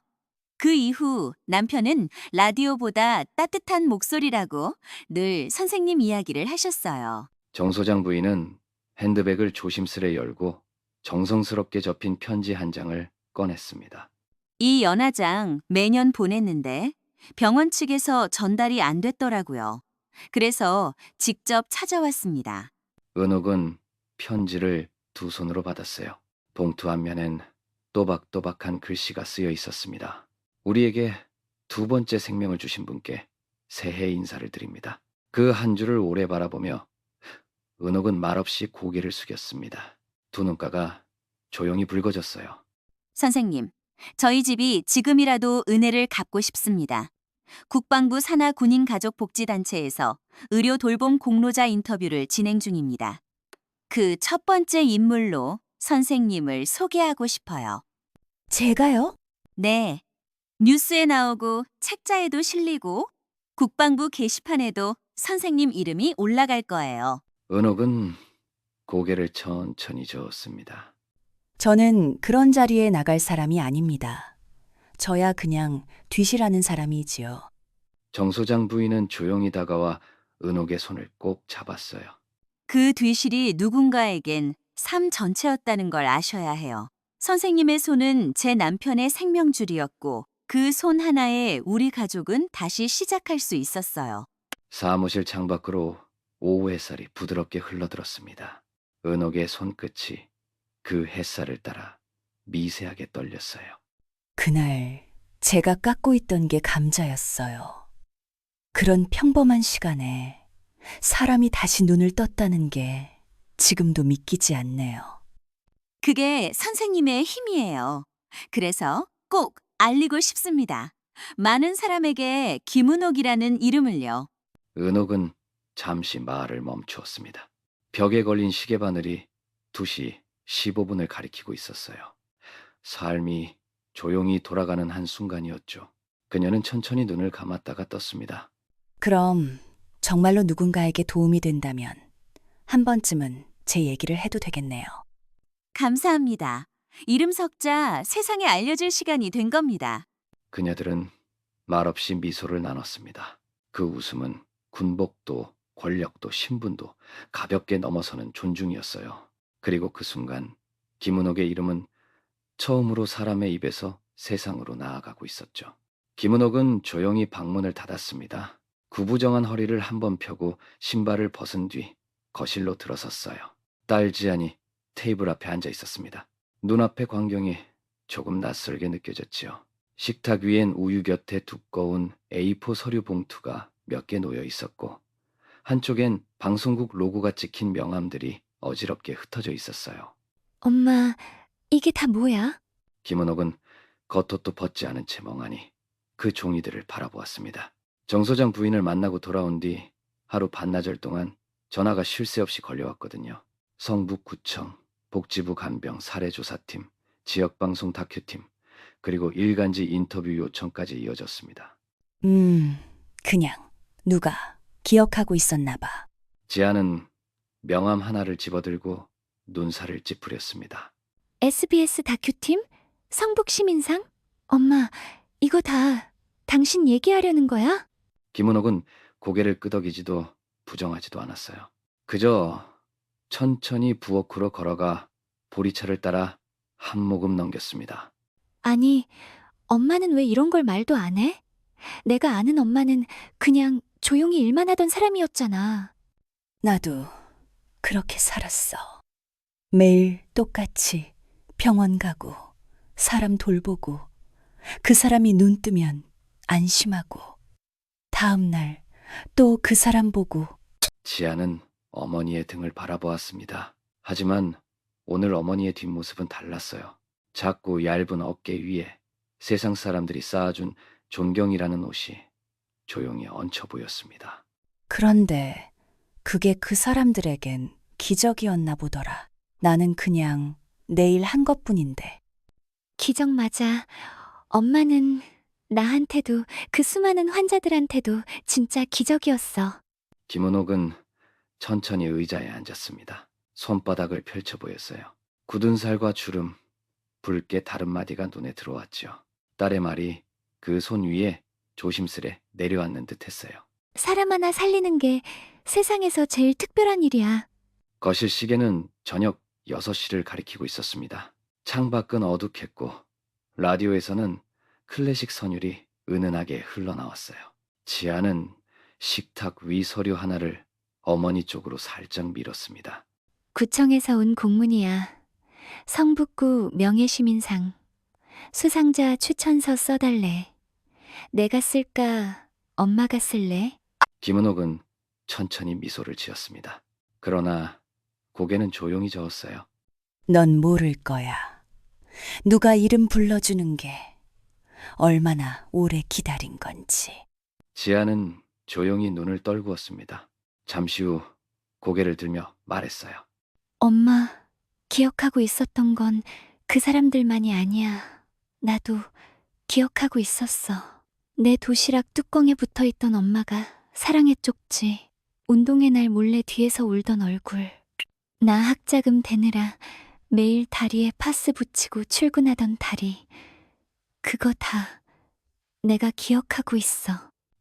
그 이후 남편은 라디오보다 따뜻한 목소리라고 늘 선생님 이야기를 하셨어요. 정 소장 부인은 핸드백을 조심스레 열고 정성스럽게 접힌 편지 한 장을 꺼냈습니다. 이 연하장 매년 보냈는데 병원 측에서 전달이 안 됐더라고요. 그래서 직접 찾아왔습니다. 은옥은 편지를 두 손으로 받았어요. 봉투 앞면엔 또박또박한 글씨가 쓰여 있었습니다. 우리에게 두 번째 생명을 주신 분께 새해 인사를 드립니다. 그 한 줄을 오래 바라보며 은옥은 말없이 고개를 숙였습니다. 두 눈가가 조용히 붉어졌어요. 선생님, 저희 집이 지금이라도 은혜를 갚고 싶습니다. 국방부 산하 군인 가족 복지단체에서 의료 돌봄 공로자 인터뷰를 진행 중입니다. 그 첫 번째 인물로 선생님을 소개하고 싶어요. 제가요? 네. 뉴스에 나오고 책자에도 실리고 국방부 게시판에도 선생님 이름이 올라갈 거예요. 은옥은 고개를 천천히 저었습니다. 저는 그런 자리에 나갈 사람이 아닙니다. 저야 그냥 뒤시라는 사람이지요. 정 소장 부인은 조용히 다가와 은옥의 손을 꼭 잡았어요. 그 뒤실이 누군가에겐 삶 전체였다는 걸 아셔야 해요. 선생님의 손은 제 남편의 생명줄이었고 그 손 하나에 우리 가족은 다시 시작할 수 있었어요. 사무실 창밖으로 오후 햇살이 부드럽게 흘러들었습니다. 은옥의 손끝이 그 햇살을 따라 미세하게 떨렸어요. 그날 제가 깎고 있던 게 감자였어요. 그런 평범한 시간에 사람이 다시 눈을 떴다는 게 지금도 믿기지 않네요. 그게 선생님의 힘이에요. 그래서 꼭 알리고 싶습니다. 많은 사람에게 김은옥이라는 이름을요. 은옥은 잠시 말을 멈추었습니다. 벽에 걸린 시계바늘이 2시 15분을 가리키고 있었어요. 삶이 조용히 돌아가는 한순간이었죠. 그녀는 천천히 눈을 감았다가 떴습니다. 그럼 정말로 누군가에게 도움이 된다면 한 번쯤은 제 얘기를 해도 되겠네요. 감사합니다. 이름 석자 세상에 알려줄 시간이 된 겁니다. 그녀들은 말없이 미소를 나눴습니다. 그 웃음은 군복도 권력도 신분도 가볍게 넘어서는 존중이었어요. 그리고 그 순간 김은옥의 이름은 처음으로 사람의 입에서 세상으로 나아가고 있었죠. 김은옥은 조용히 방문을 닫았습니다. 구부정한 허리를 한번 펴고 신발을 벗은 뒤 거실로 들어섰어요. 딸 지안이 테이블 앞에 앉아 있었습니다. 눈앞의 광경이 조금 낯설게 느껴졌지요. 식탁 위엔 우유 곁에 두꺼운 A4 서류 봉투가 몇 개 놓여 있었고 한쪽엔 방송국 로고가 찍힌 명함들이 어지럽게 흩어져 있었어요. 엄마, 이게 다 뭐야? 김은옥은 겉옷도 벗지 않은 채 멍하니 그 종이들을 바라보았습니다. 정 소장 부인을 만나고 돌아온 뒤 하루 반나절 동안 전화가 쉴 새 없이 걸려왔거든요. 성북구청, 복지부 간병 사례조사팀, 지역방송 다큐팀, 그리고 일간지 인터뷰 요청까지 이어졌습니다. 그냥 누가 기억하고 있었나 봐. 지아는 명함 하나를 집어들고 눈살을 찌푸렸습니다. SBS 다큐팀? 성북시민상? 엄마, 이거 다 당신 얘기하려는 거야? 김은옥은 고개를 끄덕이지도 부정하지도 않았어요. 그저 천천히 부엌으로 걸어가 보리차를 따라 한 모금 넘겼습니다. 아니, 엄마는 왜 이런 걸 말도 안 해? 내가 아는 엄마는 그냥 조용히 일만 하던 사람이었잖아. 나도 그렇게 살았어. 매일 똑같이 병원 가고 사람 돌보고 그 사람이 눈 뜨면 안심하고 다음 날 또 그 사람 보고 지아는 어머니의 등을 바라보았습니다. 하지만 오늘 어머니의 뒷모습은 달랐어요. 작고 얇은 어깨 위에 세상 사람들이 쌓아준 존경이라는 옷이 조용히 얹혀 보였습니다. 그런데 그게 그 사람들에겐 기적이었나 보더라. 나는 그냥 내일 한 것뿐인데. 기적 맞아. 엄마는 나한테도 그 수많은 환자들한테도 진짜 기적이었어. 김은옥은 천천히 의자에 앉았습니다. 손바닥을 펼쳐 보였어요. 굳은 살과 주름, 붉게 다른 마디가 눈에 들어왔죠. 딸의 말이 그 손 위에 조심스레 내려앉는 듯했어요. 사람 하나 살리는 게 세상에서 제일 특별한 일이야. 거실 시계는 저녁 6시를 가리키고 있었습니다. 창밖은 어둑했고 라디오에서는 클래식 선율이 은은하게 흘러나왔어요. 지아는 식탁 위 서류 하나를 어머니 쪽으로 살짝 밀었습니다. 구청에서 온 공문이야. 성북구 명예시민상. 수상자 추천서 써달래. 내가 쓸까? 엄마가 쓸래? 김은옥은 천천히 미소를 지었습니다. 그러나 고개는 조용히 저었어요. 넌 모를 거야. 누가 이름 불러주는 게 얼마나 오래 기다린 건지. 지아는 조용히 눈을 떨구었습니다. 잠시 후 고개를 들며 말했어요. 엄마, 기억하고 있었던 건 그 사람들만이 아니야. 나도 기억하고 있었어. 내 도시락 뚜껑에 붙어있던 엄마가 사랑의 쪽지, 운동회 날 몰래 뒤에서 울던 얼굴. 나 학자금 대느라 매일 다리에 파스 붙이고 출근하던 다리. 그거 다 내가 기억하고 있어.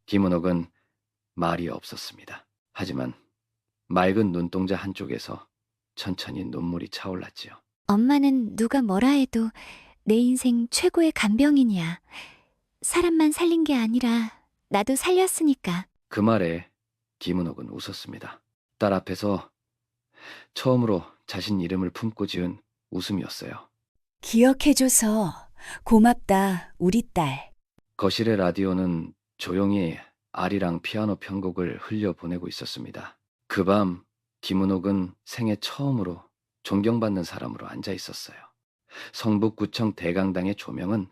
김은옥은 말이 없었습니다. 하지만 맑은 눈동자 한쪽에서 천천히 눈물이 차올랐지요. 엄마는 누가 뭐라 해도 내 인생 최고의 간병인이야. 사람만 살린 게 아니라 나도 살렸으니까. 그 말에 김은옥은 웃었습니다. 딸 앞에서 처음으로 자신 이름을 품고 지은 웃음이었어요. 기억해줘서 고맙다, 우리 딸. 거실의 라디오는 조용히 아리랑 피아노 편곡을 흘려보내고 있었습니다. 그 밤 김은옥은 생애 처음으로 존경받는 사람으로 앉아 있었어요. 성북구청 대강당의 조명은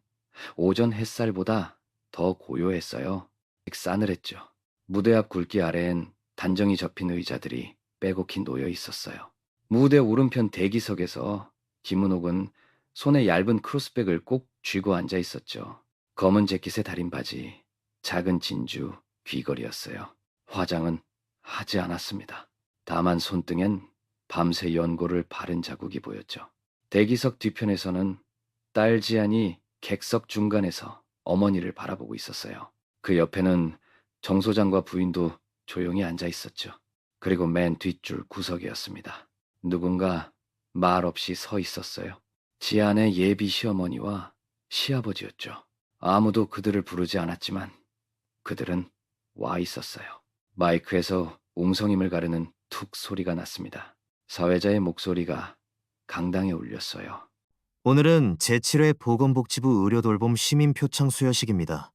오전 햇살보다 더 고요했어요. 싸늘했죠. 무대 앞 굵기 아래엔 단정히 접힌 의자들이 빼곡히 놓여 있었어요. 무대 오른편 대기석에서 김은옥은 손에 얇은 크로스백을 꼭 쥐고 앉아 있었죠. 검은 재킷에 다린 바지, 작은 진주, 귀걸이였어요. 화장은 하지 않았습니다. 다만 손등엔 밤새 연고를 바른 자국이 보였죠. 대기석 뒤편에서는 딸 지안이 객석 중간에서 어머니를 바라보고 있었어요. 그 옆에는 정 소장과 부인도 조용히 앉아 있었죠. 그리고 맨 뒷줄 구석이었습니다. 누군가 말 없이 서 있었어요. 지안의 예비 시어머니와 시아버지였죠. 아무도 그들을 부르지 않았지만 그들은 와 있었어요. 마이크에서 웅성임을 가르는 툭 소리가 났습니다. 사회자의 목소리가 강당에 울렸어요. 오늘은 제7회 보건복지부 의료돌봄 시민 표창 수여식입니다.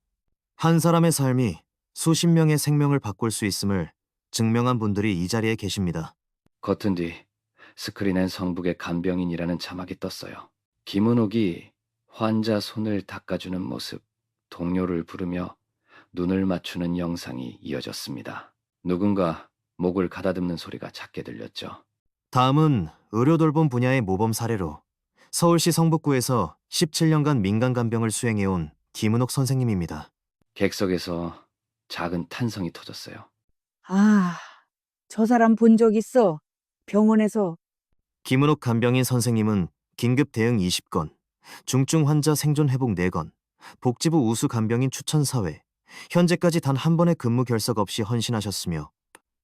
한 사람의 삶이 수십 명의 생명을 바꿀 수 있음을 증명한 분들이 이 자리에 계십니다. 커튼 뒤 스크린엔 성북의 간병인이라는 자막이 떴어요. 김은옥이 환자 손을 닦아주는 모습, 동료를 부르며 눈을 맞추는 영상이 이어졌습니다. 누군가 목을 가다듬는 소리가 작게 들렸죠. 다음은 의료돌봄 분야의 모범 사례로 서울시 성북구에서 17년간 민간 간병을 수행해온 김은옥 선생님입니다. 객석에서 작은 탄성이 터졌어요. 아, 저 사람 본 적 있어. 병원에서. 김은옥 간병인 선생님은 긴급 대응 20건, 중증 환자 생존 회복 4건, 복지부 우수 간병인 추천 사회, 현재까지 단 한 번의 근무 결석 없이 헌신하셨으며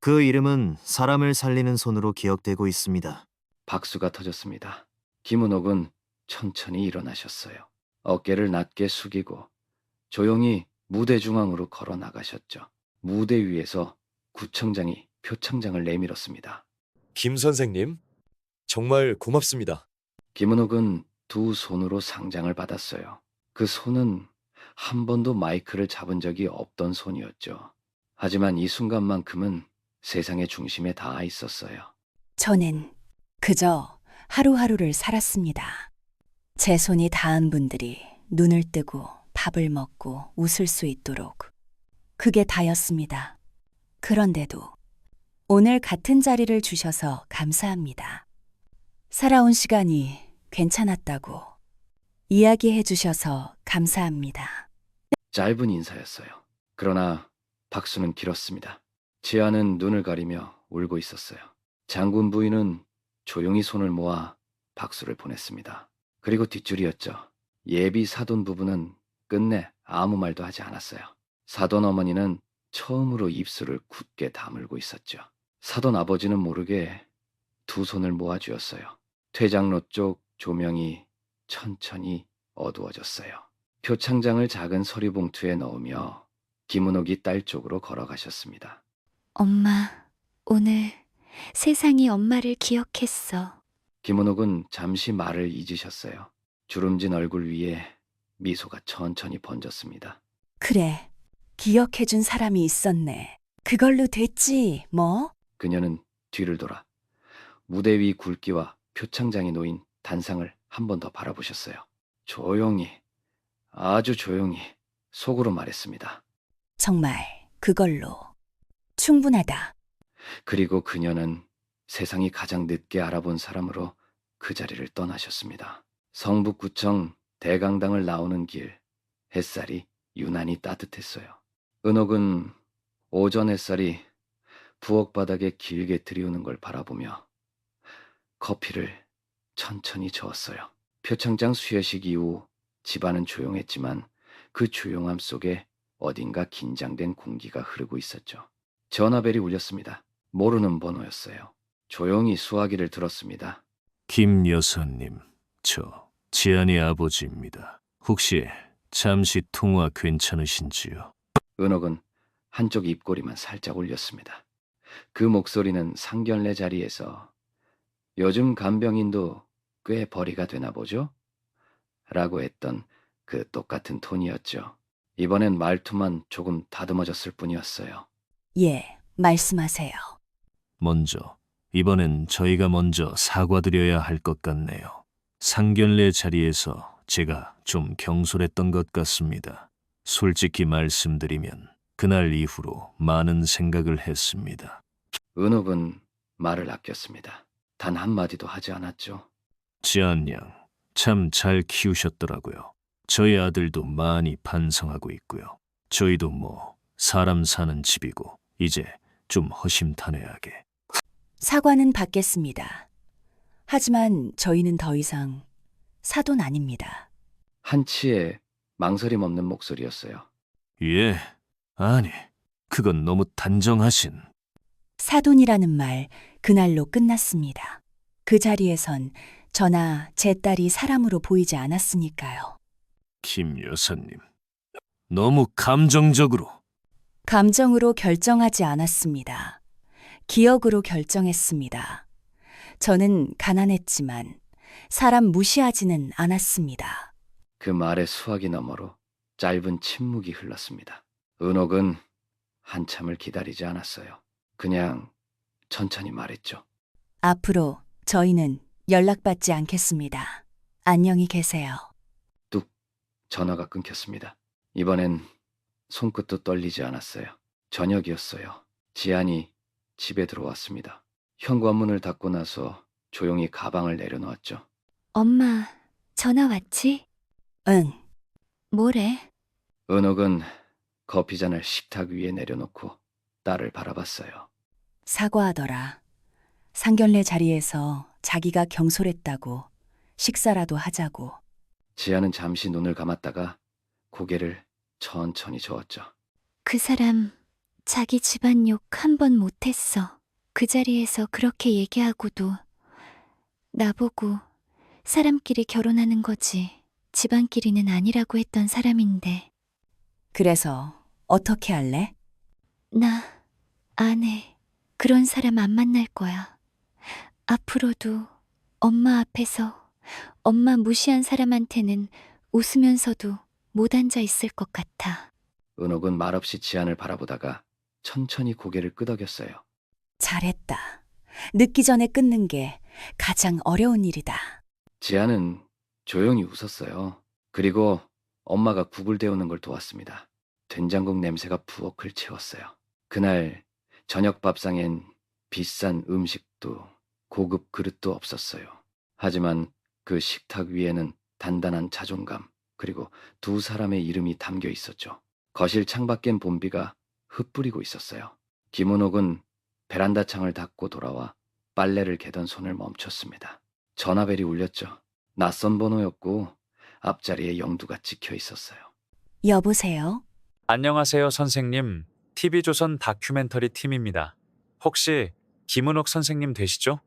그 이름은 사람을 살리는 손으로 기억되고 있습니다. 박수가 터졌습니다. 김은옥은 천천히 일어나셨어요. 어깨를 낮게 숙이고 조용히 무대 중앙으로 걸어 나가셨죠. 무대 위에서 구청장이 표창장을 내밀었습니다. 김 선생님, 정말 고맙습니다. 김은옥은 두 손으로 상장을 받았어요. 그 손은 한 번도 마이크를 잡은 적이 없던 손이었죠. 하지만 이 순간만큼은 세상의 중심에 닿아 있었어요. 저는 그저 하루하루를 살았습니다. 제 손이 닿은 분들이 눈을 뜨고 밥을 먹고 웃을 수 있도록 그게 다였습니다. 그런데도 오늘 같은 자리를 주셔서 감사합니다. 살아온 시간이 괜찮았다고 이야기해 주셔서 감사합니다. 짧은 인사였어요. 그러나 박수는 길었습니다. 지아는 눈을 가리며 울고 있었어요. 장군 부인은 조용히 손을 모아 박수를 보냈습니다. 그리고 뒷줄이었죠. 예비 사돈 부부는 끝내 아무 말도 하지 않았어요. 사돈 어머니는 처음으로 입술을 굳게 다물고 있었죠. 사돈 아버지는 모르게 두 손을 모아주었어요. 퇴장로 쪽 조명이 천천히 어두워졌어요. 표창장을 작은 서류 봉투에 넣으며 김은옥이 딸 쪽으로 걸어가셨습니다. 엄마, 오늘 세상이 엄마를 기억했어. 김은옥은 잠시 말을 잊으셨어요. 주름진 얼굴 위에 미소가 천천히 번졌습니다. 그래, 기억해준 사람이 있었네. 그걸로 됐지, 뭐? 그녀는 뒤를 돌아 무대 위 굵기와 표창장이 놓인 단상을 한 번 더 바라보셨어요. 조용히, 아주 조용히 속으로 말했습니다. 정말 그걸로 충분하다. 그리고 그녀는 세상이 가장 늦게 알아본 사람으로 그 자리를 떠나셨습니다. 성북구청 대강당을 나오는 길, 햇살이 유난히 따뜻했어요. 은옥은 오전 햇살이 부엌 바닥에 길게 들이우는 걸 바라보며 커피를 천천히 저었어요. 표창장 수여식 이후 집안은 조용했지만 그 조용함 속에 어딘가 긴장된 공기가 흐르고 있었죠. 전화벨이 울렸습니다. 모르는 번호였어요. 조용히 수화기를 들었습니다. 김 여사님, 저 지안이 아버지입니다. 혹시 잠시 통화 괜찮으신지요? 은옥은 한쪽 입꼬리만 살짝 올렸습니다. 그 목소리는 상견례 자리에서 요즘 간병인도 꽤 벌이가 되나 보죠? 라고 했던 그 똑같은 톤이었죠. 이번엔 말투만 조금 다듬어졌을 뿐이었어요. 예, 말씀하세요. 먼저 이번엔 저희가 먼저 사과드려야 할 것 같네요. 상견례 자리에서 제가 좀 경솔했던 것 같습니다. 솔직히 말씀드리면 그날 이후로 많은 생각을 했습니다. 은옥은 말을 아꼈습니다. 단 한마디도 하지 않았죠. 지안 양, 참 잘 키우셨더라고요. 저희 아들도 많이 반성하고 있고요. 저희도 뭐 사람 사는 집이고 이제 좀 허심탄회하게. 사과는 받겠습니다. 하지만 저희는 더 이상 사돈 아닙니다. 한치의 망설임 없는 목소리였어요. 예, 아니, 그건 너무 단정하신. 사돈이라는 말 그날로 끝났습니다. 그 자리에선 저나 제 딸이 사람으로 보이지 않았으니까요. 김 여사님, 너무 감정적으로. 감정으로 결정하지 않았습니다. 기억으로 결정했습니다. 저는 가난했지만 사람 무시하지는 않았습니다. 그 말의 수화기 너머로 짧은 침묵이 흘렀습니다. 은옥은 한참을 기다리지 않았어요. 그냥 천천히 말했죠. 앞으로 저희는 연락받지 않겠습니다. 안녕히 계세요. 뚝 전화가 끊겼습니다. 이번엔 손끝도 떨리지 않았어요. 저녁이었어요. 지안이 집에 들어왔습니다. 현관문을 닫고 나서 조용히 가방을 내려놓았죠. 엄마, 전화 왔지? 응, 뭐래? 은옥은 커피잔을 식탁 위에 내려놓고 딸을 바라봤어요. 사과하더라. 상견례 자리에서 자기가 경솔했다고 식사라도 하자고. 지아는 잠시 눈을 감았다가 고개를 천천히 저었죠. 그 사람 자기 집안 욕 한 번 못했어. 그 자리에서 그렇게 얘기하고도 나보고 사람끼리 결혼하는 거지 집안끼리는 아니라고 했던 사람인데. 그래서 어떻게 할래? 나 안 해. 그런 사람 안 만날 거야. 앞으로도 엄마 앞에서 엄마 무시한 사람한테는 웃으면서도 못 앉아 있을 것 같아. 은옥은 말없이 지안을 바라보다가 천천히 고개를 끄덕였어요. 잘했다. 늦기 전에 끊는 게 가장 어려운 일이다. 지안은 조용히 웃었어요. 그리고 엄마가 국을 데우는 걸 도왔습니다. 된장국 냄새가 부엌을 채웠어요. 그날 저녁 밥상엔 비싼 음식도 고급 그릇도 없었어요. 하지만 그 식탁 위에는 단단한 자존감, 그리고 두 사람의 이름이 담겨 있었죠. 거실 창밖엔 봄비가 흩뿌리고 있었어요. 김은옥은 베란다 창을 닫고 돌아와 빨래를 개던 손을 멈췄습니다. 전화벨이 울렸죠. 낯선 번호였고 앞자리에 영두가 찍혀 있었어요. 여보세요? 안녕하세요, 선생님. TV조선 다큐멘터리 팀입니다. 혹시 김은옥 선생님 되시죠?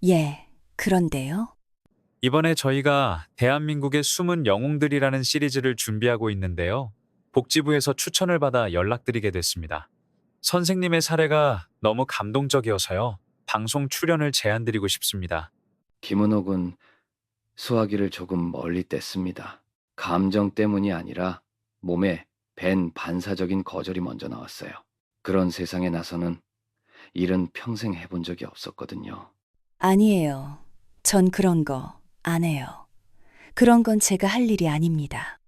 예, 그런데요. 이번에 저희가 대한민국의 숨은 영웅들이라는 시리즈를 준비하고 있는데요. 복지부에서 추천을 받아 연락드리게 됐습니다. 선생님의 사례가 너무 감동적이어서요. 방송 출연을 제안드리고 싶습니다. 김은옥은 수화기를 조금 멀리 뗐습니다. 감정 때문이 아니라 몸에 밴 반사적인 거절이 먼저 나왔어요. 그런 세상에 나서는 일은 평생 해본 적이 없었거든요. 아니에요. 전 그런 거 안 해요. 그런 건 제가 할 일이 아닙니다.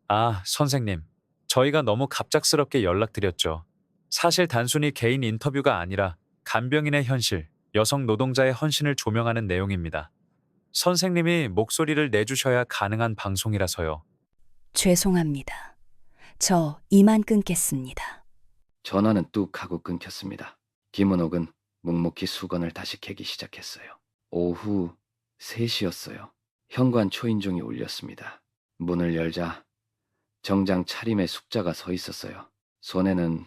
아, 선생님. 저희가 너무 갑작스럽게 연락드렸죠. 사실 단순히 개인 인터뷰가 아니라 간병인의 현실, 여성 노동자의 헌신을 조명하는 내용입니다. 선생님이 목소리를 내주셔야 가능한 방송이라서요. 죄송합니다. 저 이만 끊겠습니다. 전화는 뚝 하고 끊겼습니다. 김은옥은 묵묵히 수건을 다시 개기 시작했어요. 오후 3시였어요. 현관 초인종이 울렸습니다. 문을 열자 정장 차림의 숙자가 서 있었어요. 손에는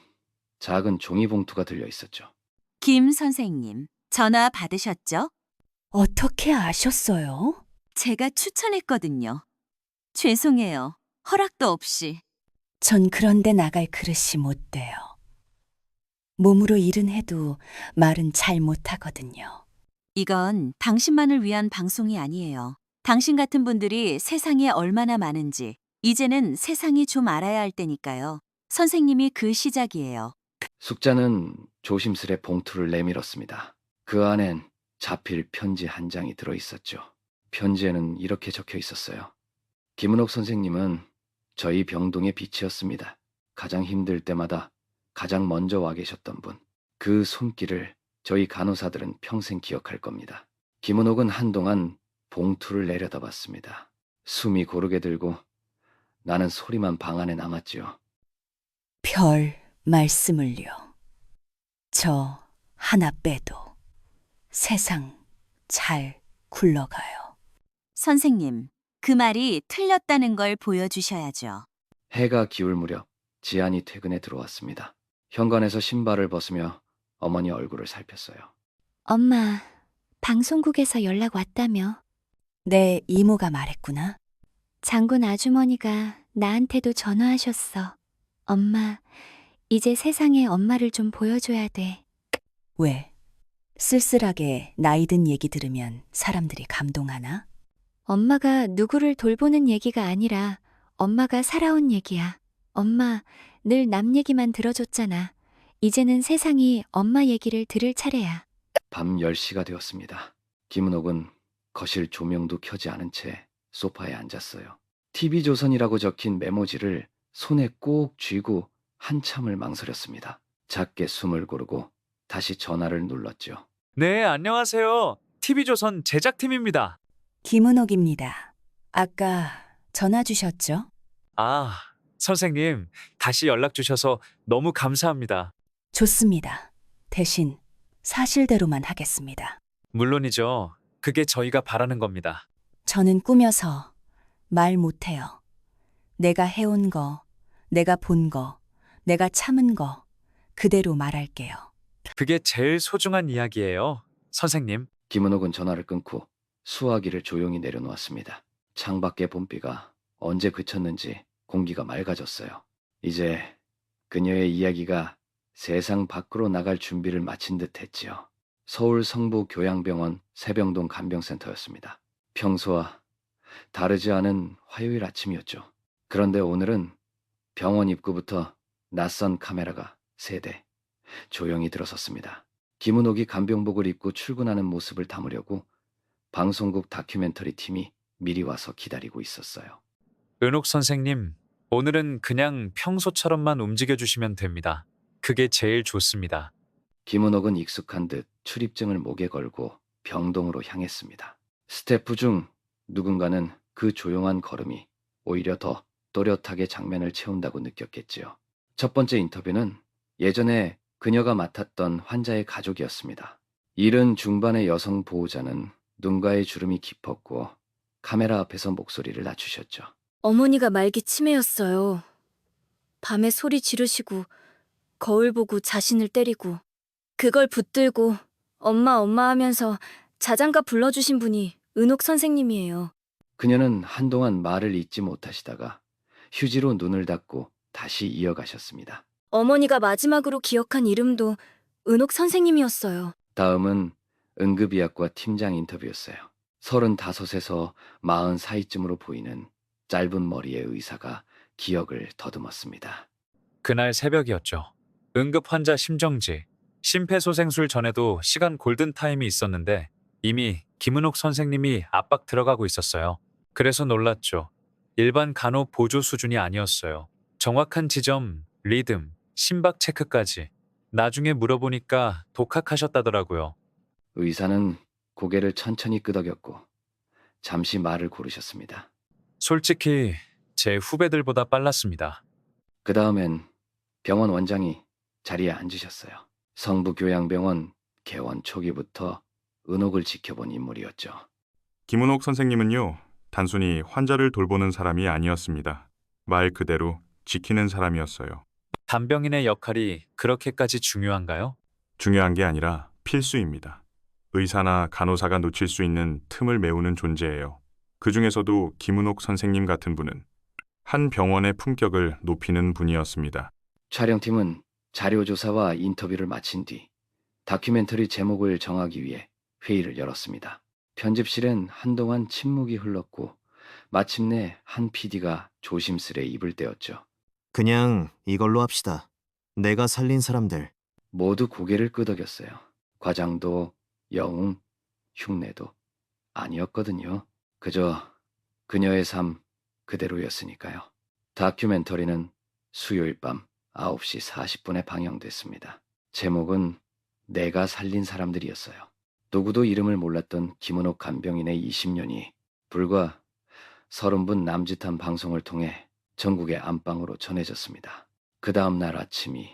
작은 종이봉투가 들려 있었죠. 김 선생님, 전화 받으셨죠? 어떻게 아셨어요? 제가 추천했거든요. 죄송해요. 허락도 없이. 전 그런데 나갈 그릇이 못 돼요. 몸으로 일은 해도 말은 잘 못하거든요. 이건 당신만을 위한 방송이 아니에요. 당신 같은 분들이 세상에 얼마나 많은지 이제는 세상이 좀 알아야 할 때니까요. 선생님이 그 시작이에요. 숙자는 조심스레 봉투를 내밀었습니다. 그 안엔 자필 편지 한 장이 들어있었죠. 편지에는 이렇게 적혀 있었어요. 김은옥 선생님은 저희 병동의 빛이었습니다. 가장 힘들 때마다 가장 먼저 와 계셨던 분. 그 손길을 저희 간호사들은 평생 기억할 겁니다. 김은옥은 한동안 봉투를 내려다봤습니다. 숨이 고르게 들고 나는 소리만 방 안에 남았지요. 별 말씀을요. 저 하나 빼도 세상 잘 굴러가요. 선생님, 그 말이 틀렸다는 걸 보여주셔야죠. 해가 기울 무렵 지안이 퇴근에 들어왔습니다. 현관에서 신발을 벗으며 어머니 얼굴을 살폈어요. 엄마, 방송국에서 연락 왔다며. 내 이모가 말했구나. 장군 아주머니가 나한테도 전화하셨어. 엄마, 이제 세상에 엄마를 좀 보여줘야 돼. 왜? 쓸쓸하게 나이 든 얘기 들으면 사람들이 감동하나? 엄마가 누구를 돌보는 얘기가 아니라 엄마가 살아온 얘기야. 엄마, 늘 남 얘기만 들어줬잖아. 이제는 세상이 엄마 얘기를 들을 차례야. 밤 10시가 되었습니다. 김은옥은 거실 조명도 켜지 않은 채 소파에 앉았어요. TV조선이라고 적힌 메모지를 손에 꼭 쥐고 한참을 망설였습니다. 작게 숨을 고르고 다시 전화를 눌렀죠. 네, 안녕하세요. TV조선 제작팀입니다. 김은옥입니다. 아까 전화 주셨죠? 아, 선생님, 다시 연락 주셔서 너무 감사합니다. 좋습니다. 대신 사실대로만 하겠습니다. 물론이죠. 그게 저희가 바라는 겁니다. 저는 꾸며서 말 못해요. 내가 해온 거, 내가 본 거, 내가 참은 거 그대로 말할게요. 그게 제일 소중한 이야기예요, 선생님. 김은옥은 전화를 끊고 수화기를 조용히 내려놓았습니다. 창밖의 봄비가 언제 그쳤는지 공기가 맑아졌어요. 이제 그녀의 이야기가 세상 밖으로 나갈 준비를 마친 듯 했지요. 서울 성부 교양병원 세병동 간병센터였습니다. 평소와 다르지 않은 화요일 아침이었죠. 그런데 오늘은 병원 입구부터 낯선 카메라가 3대 조용히 들어섰습니다. 김은옥이 간병복을 입고 출근하는 모습을 담으려고 방송국 다큐멘터리 팀이 미리 와서 기다리고 있었어요. 은옥 선생님, 오늘은 그냥 평소처럼만 움직여주시면 됩니다. 그게 제일 좋습니다. 김은옥은 익숙한 듯 출입증을 목에 걸고 병동으로 향했습니다. 스태프 중 누군가는 그 조용한 걸음이 오히려 더 또렷하게 장면을 채운다고 느꼈겠지요. 첫 번째 인터뷰는 예전에 그녀가 맡았던 환자의 가족이었습니다. 70 중반의 여성 보호자는 눈가에 주름이 깊었고 카메라 앞에서 목소리를 낮추셨죠. 어머니가 말기 치매였어요. 밤에 소리 지르시고 거울 보고 자신을 때리고 그걸 붙들고 엄마 엄마 하면서 자장가 불러주신 분이 은옥 선생님이에요. 그녀는 한동안 말을 잇지 못하시다가 휴지로 눈을 닫고 다시 이어가셨습니다. 어머니가 마지막으로 기억한 이름도 은옥 선생님이었어요. 다음은 응급의학과 팀장 인터뷰였어요. 35에서 40 사이쯤으로 보이는 짧은 머리의 의사가 기억을 더듬었습니다. 그날 새벽이었죠. 응급 환자 심정지, 심폐소생술 전에도 시간 골든타임이 있었는데 이미 김은옥 선생님이 압박 들어가고 있었어요. 그래서 놀랐죠. 일반 간호 보조 수준이 아니었어요. 정확한 지점, 리듬, 심박 체크까지. 나중에 물어보니까 독학하셨다더라고요. 의사는 고개를 천천히 끄덕였고 잠시 말을 고르셨습니다. 솔직히 제 후배들보다 빨랐습니다. 그 다음엔 병원 원장이 자리에 앉으셨어요. 성부교양병원 개원 초기부터 은옥을 지켜본 인물이었죠. 김은옥 선생님은요, 단순히 환자를 돌보는 사람이 아니었습니다. 말 그대로 지키는 사람이었어요. 간병인의 역할이 그렇게까지 중요한가요? 중요한 게 아니라 필수입니다. 의사나 간호사가 놓칠 수 있는 틈을 메우는 존재예요. 그 중에서도 김은옥 선생님 같은 분은 한 병원의 품격을 높이는 분이었습니다. 촬영팀은 자료조사와 인터뷰를 마친 뒤 다큐멘터리 제목을 정하기 위해 회의를 열었습니다. 편집실엔 한동안 침묵이 흘렀고 마침내 한 PD가 조심스레 입을 떼었죠. 그냥 이걸로 합시다. 내가 살린 사람들. 모두 고개를 끄덕였어요. 과장도, 영웅, 흉내도 아니었거든요. 그저 그녀의 삶 그대로였으니까요. 다큐멘터리는 수요일 밤 9시 40분에 방영됐습니다. 제목은 내가 살린 사람들이었어요. 누구도 이름을 몰랐던 김은옥 간병인의 20년이 불과 30분 남짓한 방송을 통해 전국의 안방으로 전해졌습니다. 그 다음 날 아침이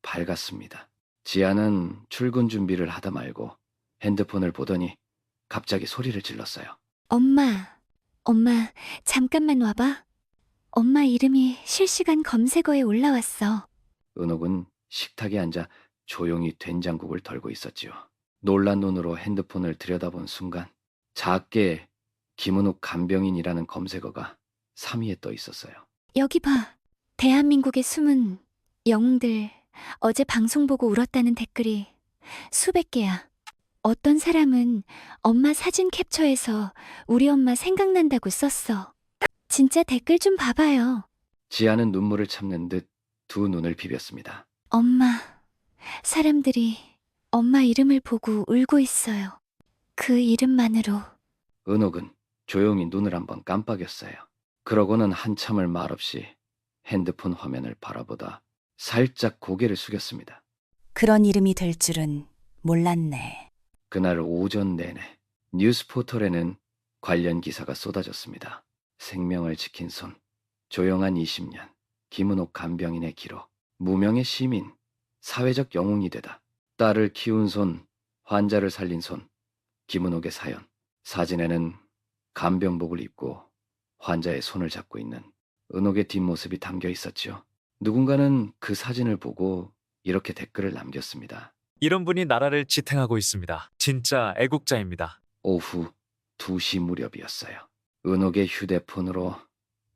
밝았습니다. 지아는 출근 준비를 하다 말고 핸드폰을 보더니 갑자기 소리를 질렀어요. 엄마, 잠깐만 와봐. 엄마 이름이 실시간 검색어에 올라왔어. 은옥은 식탁에 앉아 조용히 된장국을 덜고 있었지요. 놀란 눈으로 핸드폰을 들여다본 순간 작게 김은옥 간병인이라는 검색어가 3위에 떠 있었어요. 여기 봐. 대한민국의 숨은 영웅들 어제 방송 보고 울었다는 댓글이 수백 개야. 어떤 사람은 엄마 사진 캡처해서 우리 엄마 생각난다고 썼어. 진짜 댓글 좀 봐봐요. 지아는 눈물을 참는 듯 두 눈을 비볐습니다. 엄마, 사람들이 엄마 이름을 보고 울고 있어요. 그 이름만으로. 은옥은 조용히 눈을 한번 깜빡였어요. 그러고는 한참을 말없이 핸드폰 화면을 바라보다 살짝 고개를 숙였습니다. 그런 이름이 될 줄은 몰랐네. 그날 오전 내내 뉴스 포털에는 관련 기사가 쏟아졌습니다. 생명을 지킨 손, 조용한 20년, 김은옥 간병인의 기록, 무명의 시민, 사회적 영웅이 되다, 딸을 키운 손, 환자를 살린 손, 김은옥의 사연. 사진에는 간병복을 입고 환자의 손을 잡고 있는 은옥의 뒷모습이 담겨 있었지요. 누군가는 그 사진을 보고 이렇게 댓글을 남겼습니다. 이런 분이 나라를 지탱하고 있습니다. 진짜 애국자입니다. 오후 2시 무렵이었어요. 은옥의 휴대폰으로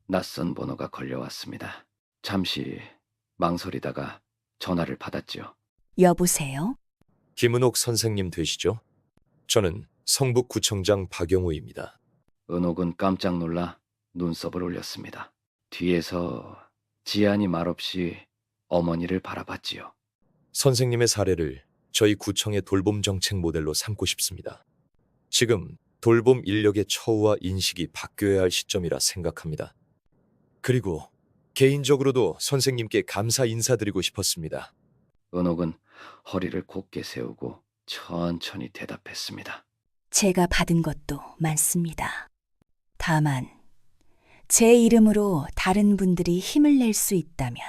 낯선 번호가 걸려왔습니다. 잠시 망설이다가 전화를 받았죠. 여보세요? 김은옥 선생님 되시죠? 저는 성북구청장 박영우입니다. 은옥은 깜짝 놀라 눈썹을 올렸습니다. 뒤에서 지안이 말없이 어머니를 바라봤지요. 선생님의 사례를 저희 구청의 돌봄 정책 모델로 삼고 싶습니다. 지금 돌봄 인력의 처우와 인식이 바뀌어야 할 시점이라 생각합니다. 그리고 개인적으로도 선생님께 감사 인사드리고 싶었습니다. 은옥은 허리를 곧게 세우고 천천히 대답했습니다. 제가 받은 것도 많습니다. 다만 제 이름으로 다른 분들이 힘을 낼 수 있다면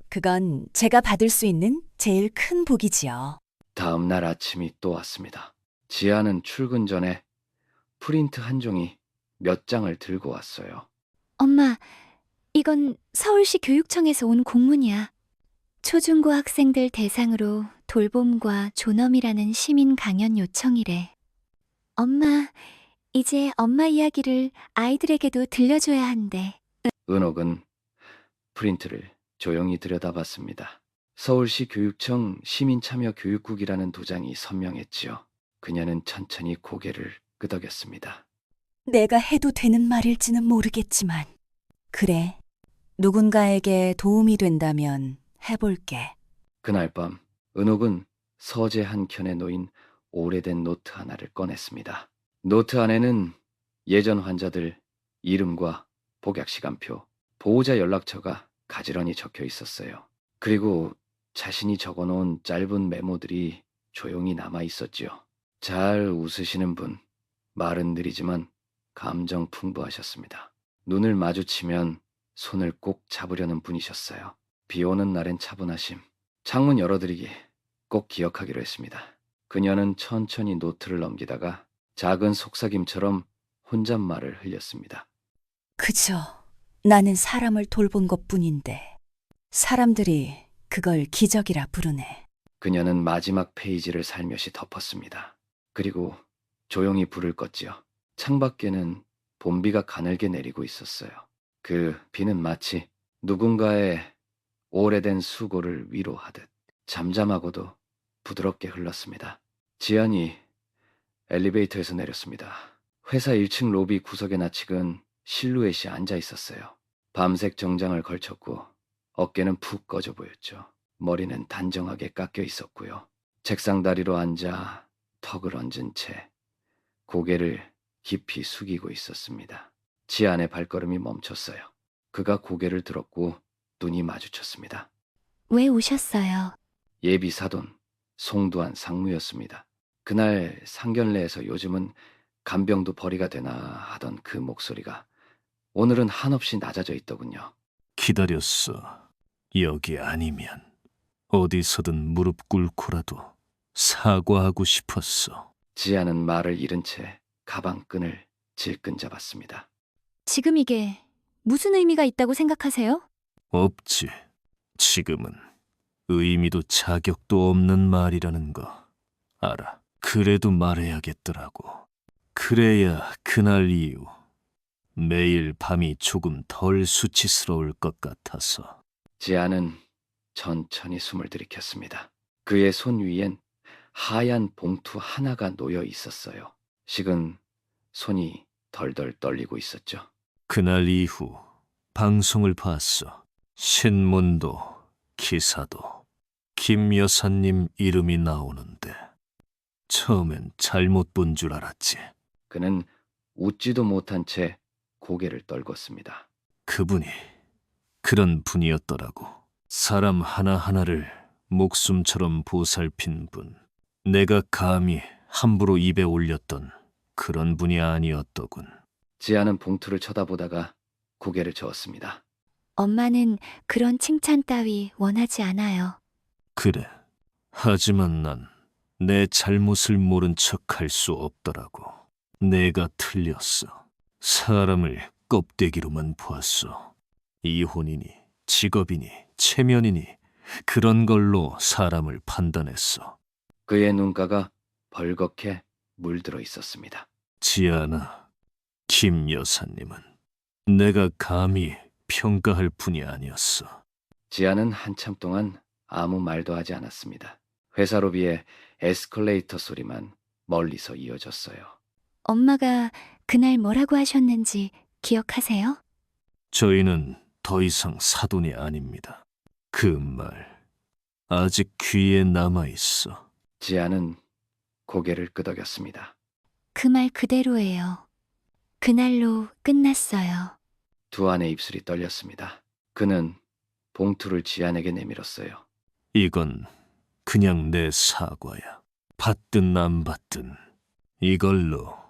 그건 제가 받을 수 있는 제일 큰 복이지요. 다음 날 아침이 또 왔습니다. 지아는 출근 전에 프린트 한 종이 몇 장을 들고 왔어요. 엄마, 이건 서울시 교육청에서 온 공문이야. 초중고 학생들 대상으로 돌봄과 존엄이라는 시민 강연 요청이래. 엄마, 이제 엄마 이야기를 아이들에게도 들려줘야 한대. 은옥은 프린트를 조용히 들여다봤습니다. 서울시 교육청 시민참여교육국이라는 도장이 선명했지요. 그녀는 천천히 고개를 끄덕였습니다. 내가 해도 되는 말일지는 모르겠지만 그래, 누군가에게 도움이 된다면 해볼게. 그날 밤 은옥은 서재 한 켠에 놓인 오래된 노트 하나를 꺼냈습니다. 노트 안에는 예전 환자들 이름과 복약 시간표, 보호자 연락처가 가지런히 적혀 있었어요. 그리고 자신이 적어놓은 짧은 메모들이 조용히 남아 있었지요. 잘 웃으시는 분, 말은 느리지만 감정 풍부하셨습니다. 눈을 마주치면 손을 꼭 잡으려는 분이셨어요. 비 오는 날엔 차분하심, 창문 열어드리기 꼭 기억하기로 했습니다. 그녀는 천천히 노트를 넘기다가 작은 속삭임처럼 혼잣말을 흘렸습니다. 그저 나는 사람을 돌본 것뿐인데 사람들이 그걸 기적이라 부르네. 그녀는 마지막 페이지를 살며시 덮었습니다. 그리고 조용히 불을 껐지요. 창밖에는 봄비가 가늘게 내리고 있었어요. 그 비는 마치 누군가의 오래된 수고를 위로하듯 잠잠하고도 부드럽게 흘렀습니다. 지안이 엘리베이터에서 내렸습니다. 회사 1층 로비 구석에 낯익은 실루엣이 앉아 있었어요. 밤색 정장을 걸쳤고 어깨는 푹 꺼져 보였죠. 머리는 단정하게 깎여 있었고요. 책상 다리로 앉아 턱을 얹은 채 고개를 깊이 숙이고 있었습니다. 지안의 발걸음이 멈췄어요. 그가 고개를 들었고 눈이 마주쳤습니다. 왜 오셨어요? 예비 사돈 송두한 상무였습니다. 그날 상견례에서 요즘은 간병도 벌이가 되나 하던 그 목소리가 오늘은 한없이 낮아져 있더군요. 기다렸어. 여기 아니면 어디서든 무릎 꿇고라도 사과하고 싶었어. 지아는 말을 잃은 채 가방 끈을 질끈 잡았습니다. 지금 이게 무슨 의미가 있다고 생각하세요? 없지. 지금은 의미도 자격도 없는 말이라는 거 알아. 그래도 말해야겠더라고. 그래야 그날 이후 매일 밤이 조금 덜 수치스러울 것 같아서. 지아는 천천히 숨을 들이켰습니다. 그의 손 위엔 하얀 봉투 하나가 놓여 있었어요. 식은 손이 덜덜 떨리고 있었죠. 그날 이후 방송을 봤어. 신문도 기사도 김 여사님 이름이 나오는데 처음엔 잘못 본 줄 알았지. 그는 웃지도 못한 채 고개를 떨궜습니다. 그분이 그런 분이었더라고. 사람 하나하나를 목숨처럼 보살핀 분. 내가 감히 함부로 입에 올렸던 그런 분이 아니었더군. 지아는 봉투를 쳐다보다가 고개를 저었습니다. 엄마는 그런 칭찬 따위 원하지 않아요. 그래. 하지만 난 내 잘못을 모른 척할 수 없더라고. 내가 틀렸어. 사람을 껍데기로만 보았어. 이혼이니 직업이니 체면이니 그런 걸로 사람을 판단했어. 그의 눈가가 벌겋게 물들어 있었습니다. 지아나, 김 여사님은 내가 감히 평가할 분이 아니었어. 지아는 한참 동안 아무 말도 하지 않았습니다. 회사 로비에 에스컬레이터 소리만 멀리서 이어졌어요. 엄마가 그날 뭐라고 하셨는지 기억하세요? 저희는 더 이상 사돈이 아닙니다. 그 말 아직 귀에 남아 있어. 지아는 고개를 끄덕였습니다. 그 말 그대로예요. 그날로 끝났어요. 두안의 입술이 떨렸습니다. 그는 봉투를 지안에게 내밀었어요. 이건 그냥 내 사과야. 받든 안 받든 이걸로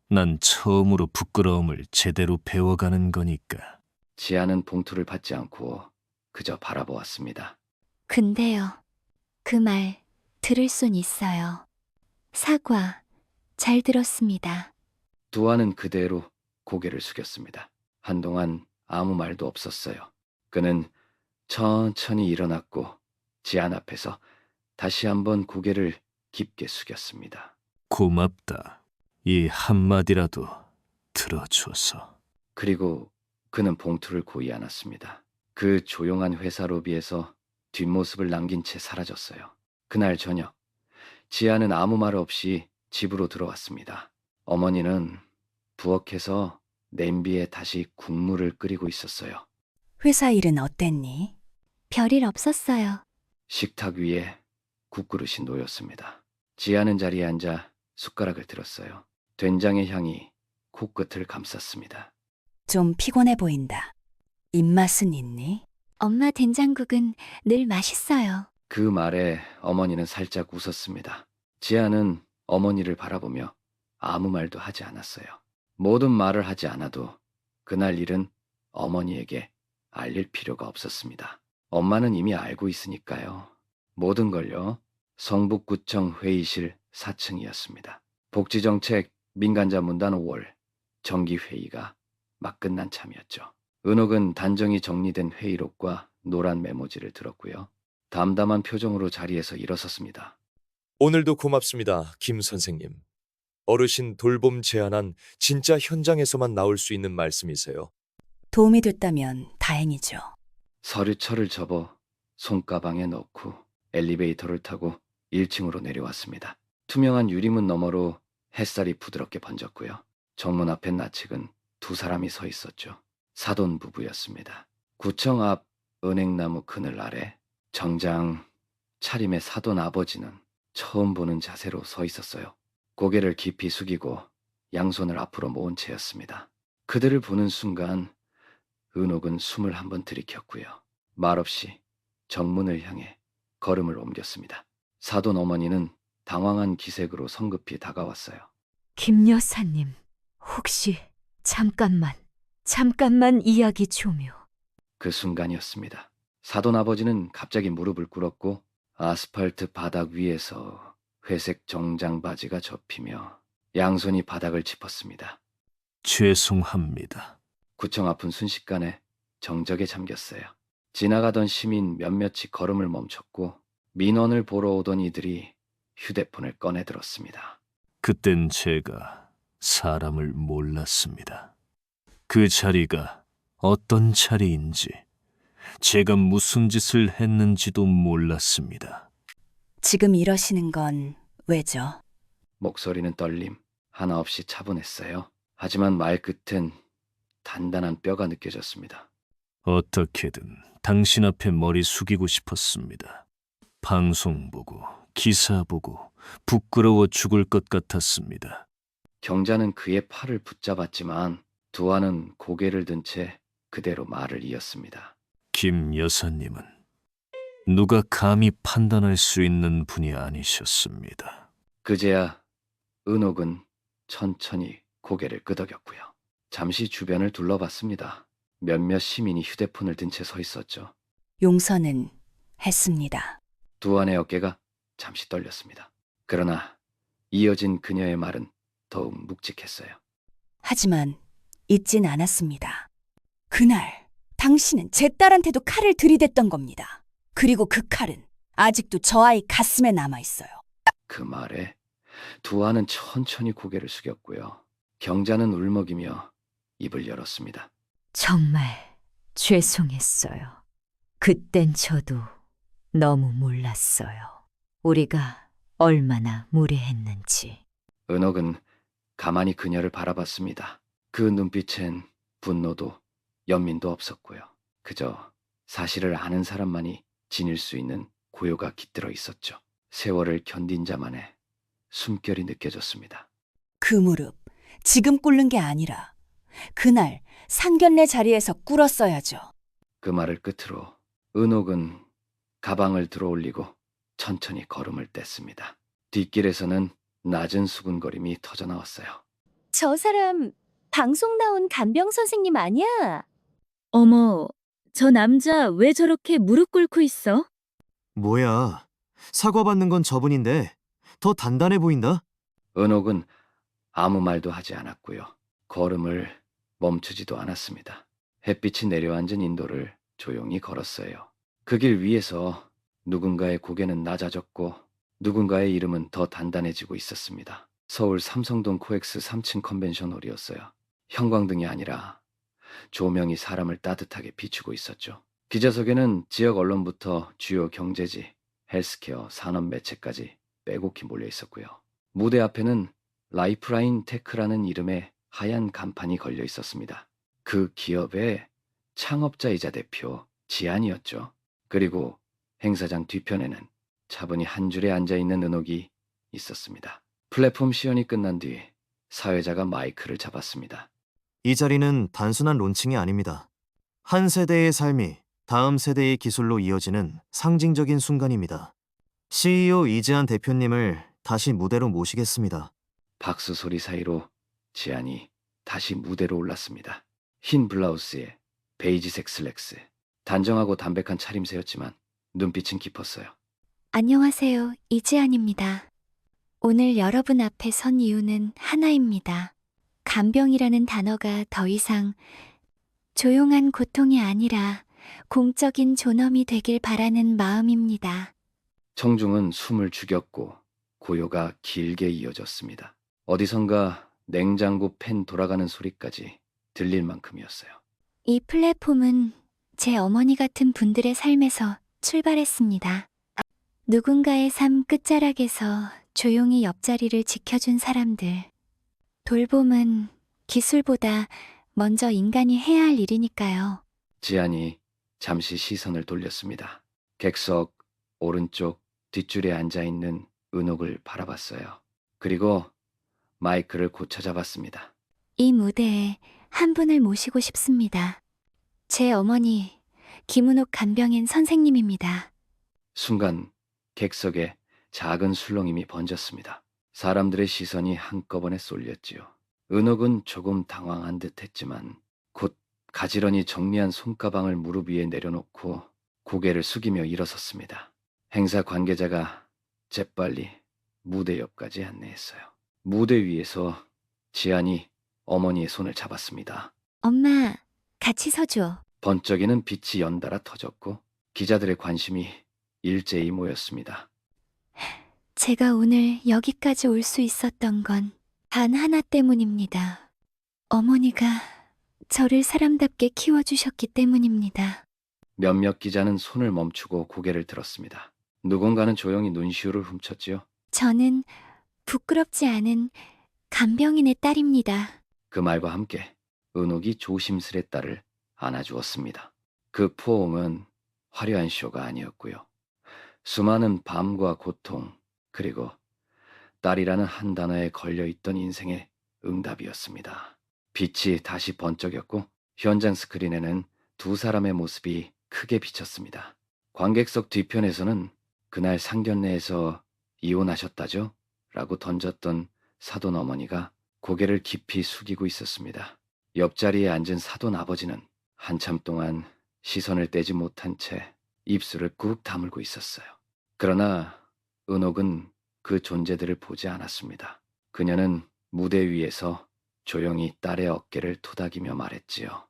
난 처음으로 부끄러움을 제대로 배워가는 거니까. 지아는 봉투를 받지 않고 그저 바라보았습니다. 근데요. 그 말 들을 순 있어요. 사과 잘 들었습니다. 두안은 그대로 고개를 숙였습니다. 한동안 아무 말도 없었어요. 그는 천천히 일어났고 지안 앞에서 다시 한번 고개를 깊게 숙였습니다. 고맙다. 이 한마디라도 들어줘서. 그리고 그는 봉투를 고이 안았습니다. 그 조용한 회사 로비에서 뒷모습을 남긴 채 사라졌어요. 그날 저녁, 지아는 아무 말 없이 집으로 들어왔습니다. 어머니는 부엌에서 냄비에 다시 국물을 끓이고 있었어요. 회사 일은 어땠니? 별일 없었어요. 식탁 위에 국그릇이 놓였습니다. 지아는 자리에 앉아 숟가락을 들었어요. 된장의 향이 코끝을 감쌌습니다. 좀 피곤해 보인다. 입맛은 있니? 엄마 된장국은 늘 맛있어요. 그 말에 어머니는 살짝 웃었습니다. 지아는 어머니를 바라보며 아무 말도 하지 않았어요. 모든 말을 하지 않아도 그날 일은 어머니에게 알릴 필요가 없었습니다. 엄마는 이미 알고 있으니까요. 모든 걸요. 성북구청 회의실 4층이었습니다. 복지정책 민간자 문단 5월 정기회의가 막 끝난 참이었죠. 은옥은 단정히 정리된 회의록과 노란 메모지를 들었고요. 담담한 표정으로 자리에서 일어섰습니다. 오늘도 고맙습니다, 김 선생님. 어르신 돌봄 제안한 진짜 현장에서만 나올 수 있는 말씀이세요. 도움이 됐다면 다행이죠. 서류철을 접어 손가방에 넣고 엘리베이터를 타고 1층으로 내려왔습니다. 투명한 유리문 너머로 햇살이 부드럽게 번졌고요. 정문 앞엔 나측은 두 사람이 서 있었죠. 사돈 부부였습니다. 구청 앞 은행나무 그늘 아래 정장 차림의 사돈 아버지는 처음 보는 자세로 서 있었어요. 고개를 깊이 숙이고 양손을 앞으로 모은 채였습니다. 그들을 보는 순간 은옥은 숨을 한번 들이켰고요. 말없이 정문을 향해 걸음을 옮겼습니다. 사돈 어머니는 당황한 기색으로 성급히 다가왔어요. 김 여사님, 혹시 잠깐만 이야기 좀요. 그 순간이었습니다. 사돈 아버지는 갑자기 무릎을 꿇었고 아스팔트 바닥 위에서 회색 정장 바지가 접히며 양손이 바닥을 짚었습니다. 죄송합니다. 구청 앞은 순식간에 정적에 잠겼어요. 지나가던 시민 몇몇이 걸음을 멈췄고 민원을 보러 오던 이들이 휴대폰을 꺼내들었습니다. 그땐 제가 사람을 몰랐습니다. 그 자리가 어떤 자리인지, 제가 무슨 짓을 했는지도 몰랐습니다. 지금 이러시는 건 왜죠? 목소리는 떨림, 하나 없이 차분했어요. 하지만 말끝엔 단단한 뼈가 느껴졌습니다. 어떻게든 당신 앞에 머리 숙이고 싶었습니다. 방송 보고, 기사 보고 부끄러워 죽을 것 같았습니다. 경자는 그의 팔을 붙잡았지만 두아는 고개를 든 채 그대로 말을 이었습니다. 김 여사님은 누가 감히 판단할 수 있는 분이 아니셨습니다. 그제야 은옥은 천천히 고개를 끄덕였고요. 잠시 주변을 둘러봤습니다. 몇몇 시민이 휴대폰을 든 채 서 있었죠. 용서는 했습니다. 두안의 어깨가 잠시 떨렸습니다. 그러나 이어진 그녀의 말은 더욱 묵직했어요. 하지만 잊진 않았습니다. 그날 당신은 제 딸한테도 칼을 들이댔던 겁니다. 그리고 그 칼은 아직도 저 아이 가슴에 남아있어요. 그 말에 두아는 천천히 고개를 숙였고요. 경자는 울먹이며 입을 열었습니다. 정말 죄송했어요. 그땐 저도 너무 몰랐어요. 우리가 얼마나 무례했는지. 은옥은 가만히 그녀를 바라봤습니다. 그 눈빛엔 분노도 연민도 없었고요. 그저 사실을 아는 사람만이 지닐 수 있는 고요가 깃들어 있었죠. 세월을 견딘 자만의 숨결이 느껴졌습니다. 그 무릎 지금 꿇는 게 아니라 그날 상견례 자리에서 꿇었어야죠. 그 말을 끝으로 은옥은 가방을 들어올리고 천천히 걸음을 뗐습니다. 뒷길에서는 낮은 수군거림이 터져나왔어요. 저 사람 방송 나온 간병 선생님 아니야? 어머, 저 남자 왜 저렇게 무릎 꿇고 있어? 뭐야? 사과받는 건 저분인데 더 단단해 보인다? 은옥은 아무 말도 하지 않았고요. 걸음을 멈추지도 않았습니다. 햇빛이 내려앉은 인도를 조용히 걸었어요. 그 길 위에서 누군가의 고개는 낮아졌고 누군가의 이름은 더 단단해지고 있었습니다. 서울 삼성동 코엑스 3층 컨벤션홀이었어요. 형광등이 아니라 조명이 사람을 따뜻하게 비추고 있었죠. 기자석에는 지역 언론부터 주요 경제지, 헬스케어, 산업 매체까지 빼곡히 몰려 있었고요. 무대 앞에는 라이프라인 테크라는 이름의 하얀 간판이 걸려 있었습니다. 그 기업의 창업자이자 대표 지안이었죠. 그리고 행사장 뒤편에는 차분히 한 줄에 앉아있는 은옥이 있었습니다. 플랫폼 시연이 끝난 뒤 사회자가 마이크를 잡았습니다. 이 자리는 단순한 론칭이 아닙니다. 한 세대의 삶이 다음 세대의 기술로 이어지는 상징적인 순간입니다. CEO 이재한 대표님을 다시 무대로 모시겠습니다. 박수 소리 사이로 지안이 다시 무대로 올랐습니다. 흰 블라우스에 베이지색 슬랙스, 단정하고 담백한 차림새였지만 눈빛은 깊었어요. 안녕하세요. 이지안입니다. 오늘 여러분 앞에 선 이유는 하나입니다. 간병이라는 단어가 더 이상 조용한 고통이 아니라 공적인 존엄이 되길 바라는 마음입니다. 청중은 숨을 죽였고 고요가 길게 이어졌습니다. 어디선가 냉장고 팬 돌아가는 소리까지 들릴 만큼이었어요. 이 플랫폼은 제 어머니 같은 분들의 삶에서 출발했습니다. 누군가의 삶 끝자락에서 조용히 옆자리를 지켜준 사람들. 돌봄은 기술보다 먼저 인간이 해야 할 일이니까요. 지안이 잠시 시선을 돌렸습니다. 객석 오른쪽 뒷줄에 앉아있는 은옥을 바라봤어요. 그리고 마이크를 고쳐 잡았습니다. 이 무대에 한 분을 모시고 싶습니다. 제 어머니 김은옥 간병인 선생님입니다. 순간 객석에 작은 술렁임이 번졌습니다. 사람들의 시선이 한꺼번에 쏠렸지요. 은옥은 조금 당황한 듯 했지만 곧 가지런히 정리한 손가방을 무릎 위에 내려놓고 고개를 숙이며 일어섰습니다. 행사 관계자가 재빨리 무대 옆까지 안내했어요. 무대 위에서 지안이 어머니의 손을 잡았습니다. 엄마, 같이 서줘. 번쩍이는 빛이 연달아 터졌고 기자들의 관심이 일제히 모였습니다. 제가 오늘 여기까지 올 수 있었던 건 단 하나 때문입니다. 어머니가 저를 사람답게 키워주셨기 때문입니다. 몇몇 기자는 손을 멈추고 고개를 들었습니다. 누군가는 조용히 눈시울을 훔쳤지요. 저는 부끄럽지 않은 간병인의 딸입니다. 그 말과 함께 은옥이 조심스레 딸을 안아주었습니다. 그 포옹은 화려한 쇼가 아니었고요. 수많은 밤과 고통, 그리고 딸이라는 한 단어에 걸려있던 인생의 응답이었습니다. 빛이 다시 번쩍였고 현장 스크린에는 두 사람의 모습이 크게 비쳤습니다. 관객석 뒤편에서는 그날 상견례에서 이혼하셨다죠? 라고 던졌던 사돈 어머니가 고개를 깊이 숙이고 있었습니다. 옆자리에 앉은 사돈 아버지는 한참 동안 시선을 떼지 못한 채 입술을 꾹 다물고 있었어요. 그러나 은옥은 그 존재들을 보지 않았습니다. 그녀는 무대 위에서 조용히 딸의 어깨를 토닥이며 말했지요.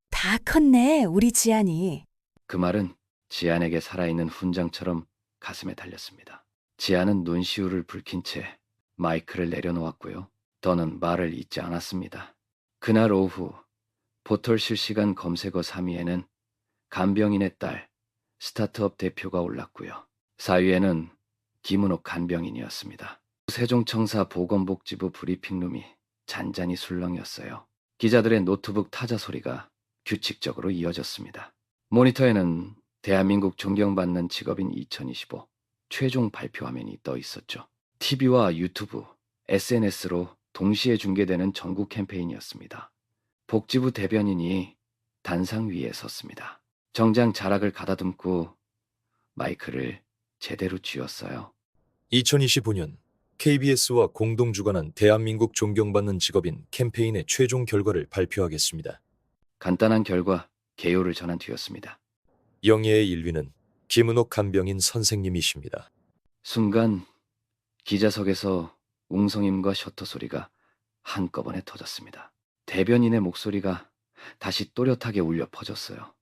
다 컸네, 우리 지안이. 그 말은 지안에게 살아있는 훈장처럼 가슴에 달렸습니다. 지안은 눈시울을 붉힌 채 마이크를 내려놓았고요. 더는 말을 잇지 않았습니다. 그날 오후 포털 실시간 검색어 3위에는 간병인의 딸, 스타트업 대표가 올랐고요. 4위에는 김은옥 간병인이었습니다. 세종청사 보건복지부 브리핑룸이 잔잔히 술렁이었어요. 기자들의 노트북 타자 소리가 규칙적으로 이어졌습니다. 모니터에는 대한민국 존경받는 직업인 2025 최종 발표 화면이 떠 있었죠. TV와 유튜브, SNS로 동시에 중계되는 전국 캠페인이었습니다. 복지부 대변인이 단상 위에 섰습니다. 정장 자락을 가다듬고 마이크를 제대로 쥐었어요. 2025년 KBS와 공동 주관한 대한민국 존경받는 직업인 캠페인의 최종 결과를 발표하겠습니다. 간단한 결과, 개요를 전한 뒤였습니다. 영예의 1위는 김은옥 간병인 선생님이십니다. 순간 기자석에서 웅성임과 셔터 소리가 한꺼번에 터졌습니다. 대변인의 목소리가 다시 또렷하게 울려 퍼졌어요.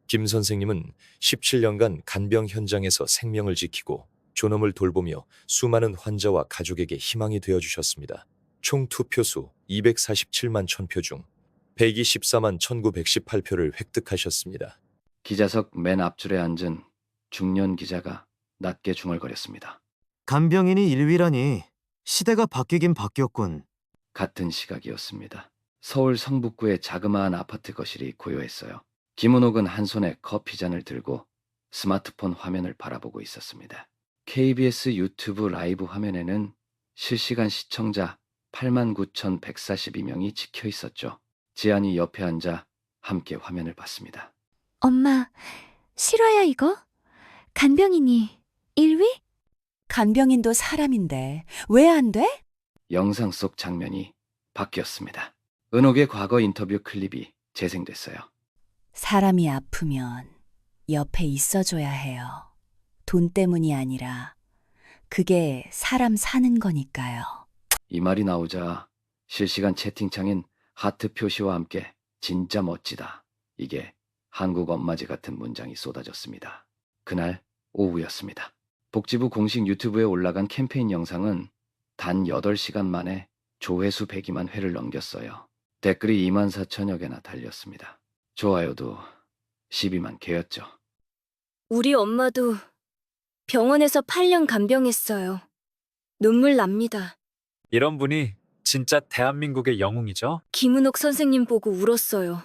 김 선생님은 17년간 간병 현장에서 생명을 지키고 존엄을 돌보며 수많은 환자와 가족에게 희망이 되어주셨습니다. 총 투표수 247만 1000표 중 124만 1918표를 획득하셨습니다. 기자석 맨 앞줄에 앉은 중년 기자가 낮게 중얼거렸습니다. 간병인이 1위라니 시대가 바뀌긴 바뀌었군. 같은 시각이었습니다. 서울 성북구의 자그마한 아파트 거실이 고요했어요. 김은옥은 한 손에 커피잔을 들고 스마트폰 화면을 바라보고 있었습니다. KBS 유튜브 라이브 화면에는 실시간 시청자 89,142명이 찍혀 있었죠. 지안이 옆에 앉아 함께 화면을 봤습니다. 엄마, 실화야 이거? 간병인이 1위? 간병인도 사람인데 왜 안 돼? 영상 속 장면이 바뀌었습니다. 은옥의 과거 인터뷰 클립이 재생됐어요. 사람이 아프면 옆에 있어줘야 해요. 돈 때문이 아니라 그게 사람 사는 거니까요. 이 말이 나오자 실시간 채팅창엔 하트 표시와 함께 진짜 멋지다. 이게 한국 엄마지 같은 문장이 쏟아졌습니다. 그날 오후였습니다. 복지부 공식 유튜브에 올라간 캠페인 영상은 단 8시간 만에 조회수 102만 회를 넘겼어요. 댓글이 24,000여 개나 달렸습니다. 좋아요도 12만 개였죠. 우리 엄마도 병원에서 8년 간병했어요. 눈물 납니다. 이런 분이 진짜 대한민국의 영웅이죠? 김은옥 선생님 보고 울었어요.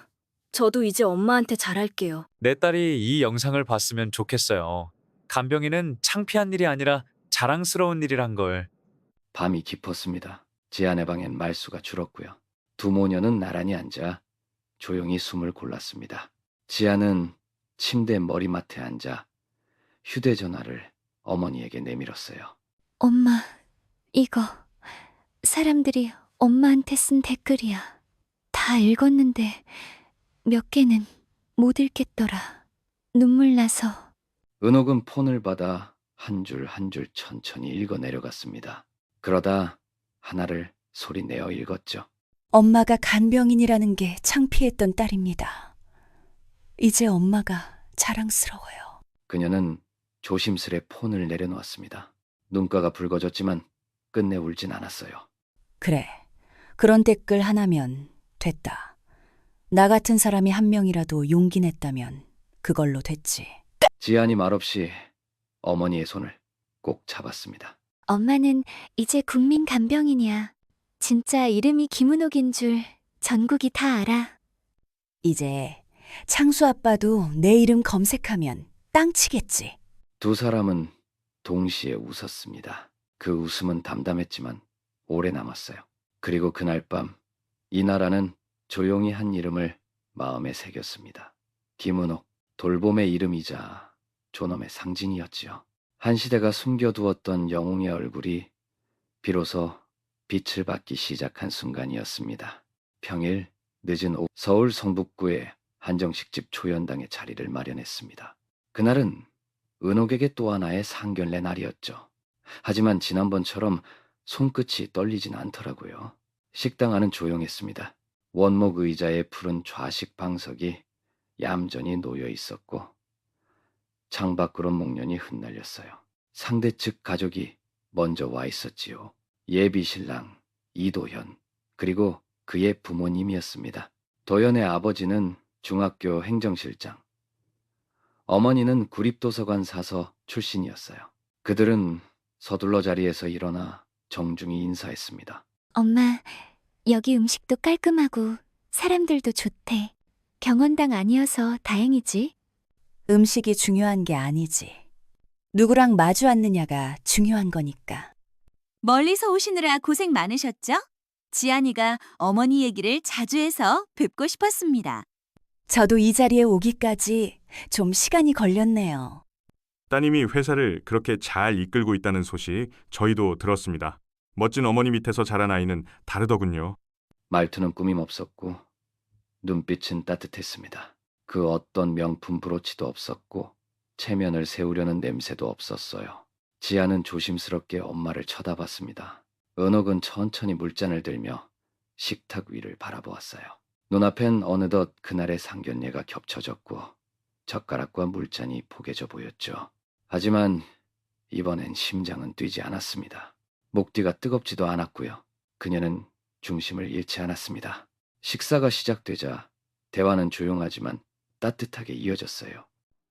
저도 이제 엄마한테 잘할게요. 내 딸이 이 영상을 봤으면 좋겠어요. 간병인은 창피한 일이 아니라 자랑스러운 일이란 걸. 밤이 깊었습니다. 지안의 방엔 말수가 줄었고요. 두 모녀는 나란히 앉아 조용히 숨을 골랐습니다. 지안은 침대 머리맡에 앉아 휴대전화를 어머니에게 내밀었어요. 엄마, 이거 사람들이 엄마한테 쓴 댓글이야. 다 읽었는데 몇 개는 못 읽겠더라. 눈물 나서. 은옥은 폰을 받아 한 줄 한 줄 천천히 읽어 내려갔습니다. 그러다 하나를 소리 내어 읽었죠. 엄마가 간병인이라는 게 창피했던 딸입니다. 이제 엄마가 자랑스러워요. 그녀는 조심스레 폰을 내려놓았습니다. 눈가가 붉어졌지만 끝내 울진 않았어요. 그래, 그런 댓글 하나면 됐다. 나 같은 사람이 한 명이라도 용기 냈다면 그걸로 됐지. 지안이 말없이 어머니의 손을 꼭 잡았습니다. 엄마는 이제 국민 간병인이야. 진짜 이름이 김은옥인 줄 전국이 다 알아. 이제 창수 아빠도 내 이름 검색하면 땅 치겠지. 두 사람은 동시에 웃었습니다. 그 웃음은 담담했지만 오래 남았어요. 그리고 그날 밤 이나라는 조용히 한 이름을 마음에 새겼습니다. 김은옥, 돌봄의 이름이자 존엄의 상징이었지요. 한 시대가 숨겨두었던 영웅의 얼굴이 비로소 빛을 받기 시작한 순간이었습니다. 평일 늦은 오후 서울 성북구의 한정식집 초연당에 자리를 마련했습니다. 그날은 은옥에게 또 하나의 상견례 날이었죠. 하지만 지난번처럼 손끝이 떨리진 않더라고요. 식당 안은 조용했습니다. 원목 의자에 푸른 좌식 방석이 얌전히 놓여 있었고 창밖으로 목련이 흩날렸어요. 상대 측 가족이 먼저 와 있었지요. 예비 신랑 이도현, 그리고 그의 부모님이었습니다. 도현의 아버지는 중학교 행정실장, 어머니는 구립도서관 사서 출신이었어요. 그들은 서둘러 자리에서 일어나 정중히 인사했습니다. 엄마, 여기 음식도 깔끔하고 사람들도 좋대. 병원당 아니어서 다행이지. 음식이 중요한 게 아니지. 누구랑 마주 앉느냐가 중요한 거니까. 멀리서 오시느라 고생 많으셨죠? 지안이가 어머니 얘기를 자주 해서 뵙고 싶었습니다. 저도 이 자리에 오기까지 좀 시간이 걸렸네요. 따님이 회사를 그렇게 잘 이끌고 있다는 소식 저희도 들었습니다. 멋진 어머니 밑에서 자란 아이는 다르더군요. 말투는 꾸밈 없었고 눈빛은 따뜻했습니다. 그 어떤 명품 브로치도 없었고 체면을 세우려는 냄새도 없었어요. 지아는 조심스럽게 엄마를 쳐다봤습니다. 은옥은 천천히 물잔을 들며 식탁 위를 바라보았어요. 눈앞엔 어느덧 그날의 상견례가 겹쳐졌고 젓가락과 물잔이 포개져 보였죠. 하지만 이번엔 심장은 뛰지 않았습니다. 목뒤가 뜨겁지도 않았고요. 그녀는 중심을 잃지 않았습니다. 식사가 시작되자 대화는 조용하지만 따뜻하게 이어졌어요.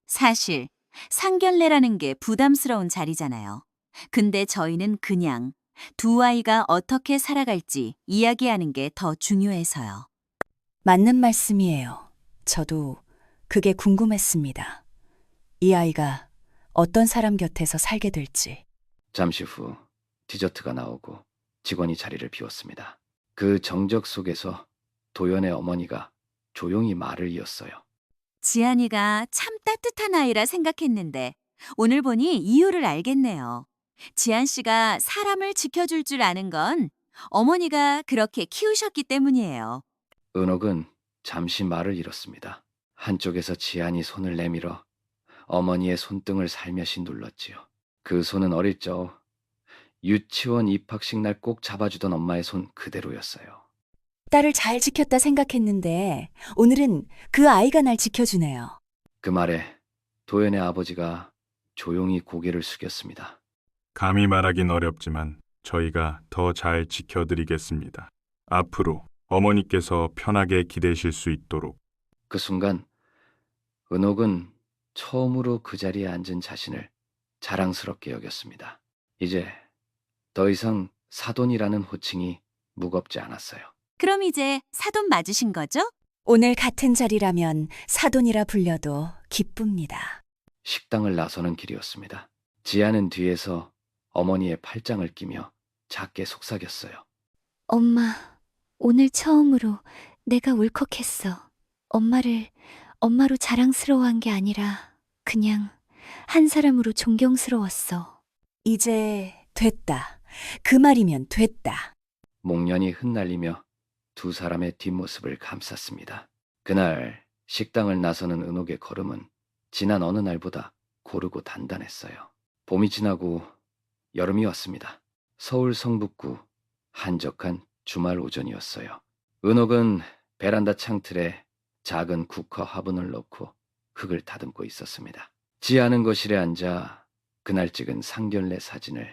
사실 상견례라는 게 부담스러운 자리잖아요. 근데 저희는 그냥 두 아이가 어떻게 살아갈지 이야기하는 게 더 중요해서요. 맞는 말씀이에요. 저도 그게 궁금했습니다. 이 아이가 어떤 사람 곁에서 살게 될지. 잠시 후 디저트가 나오고 직원이 자리를 비웠습니다. 그 정적 속에서 도연의 어머니가 조용히 말을 이었어요. 지안이가 참 따뜻한 아이라 생각했는데 오늘 보니 이유를 알겠네요. 지안 씨가 사람을 지켜줄 줄 아는 건 어머니가 그렇게 키우셨기 때문이에요. 은옥은 잠시 말을 잃었습니다. 한쪽에서 지안이 손을 내밀어 어머니의 손등을 살며시 눌렀지요. 그 손은 어릴 적 유치원 입학식 날 꼭 잡아주던 엄마의 손 그대로였어요. 딸을 잘 지켰다 생각했는데 오늘은 그 아이가 날 지켜주네요. 그 말에 도연의 아버지가 조용히 고개를 숙였습니다. 감히 말하긴 어렵지만 저희가 더 잘 지켜드리겠습니다. 앞으로 어머니께서 편하게 기대실 수 있도록. 그 순간 은옥은 처음으로 그 자리에 앉은 자신을 자랑스럽게 여겼습니다. 이제 더 이상 사돈이라는 호칭이 무겁지 않았어요. 그럼 이제 사돈 맞으신 거죠? 오늘 같은 자리라면 사돈이라 불려도 기쁩니다. 식당을 나서는 길이었습니다. 지아는 뒤에서 어머니의 팔짱을 끼며 작게 속삭였어요. 엄마, 오늘 처음으로 내가 울컥했어. 엄마를 엄마로 자랑스러워한 게 아니라 그냥 한 사람으로 존경스러웠어. 이제 됐다. 그 말이면 됐다. 목련이 흩날리며 두 사람의 뒷모습을 감쌌습니다. 그날 식당을 나서는 은옥의 걸음은 지난 어느 날보다 고르고 단단했어요. 봄이 지나고 여름이 왔습니다. 서울 성북구 한적한 주말 오전이었어요. 은옥은 베란다 창틀에 작은 국화 화분을 넣고 흙을 다듬고 있었습니다. 지아는 거실에 앉아 그날 찍은 상견례 사진을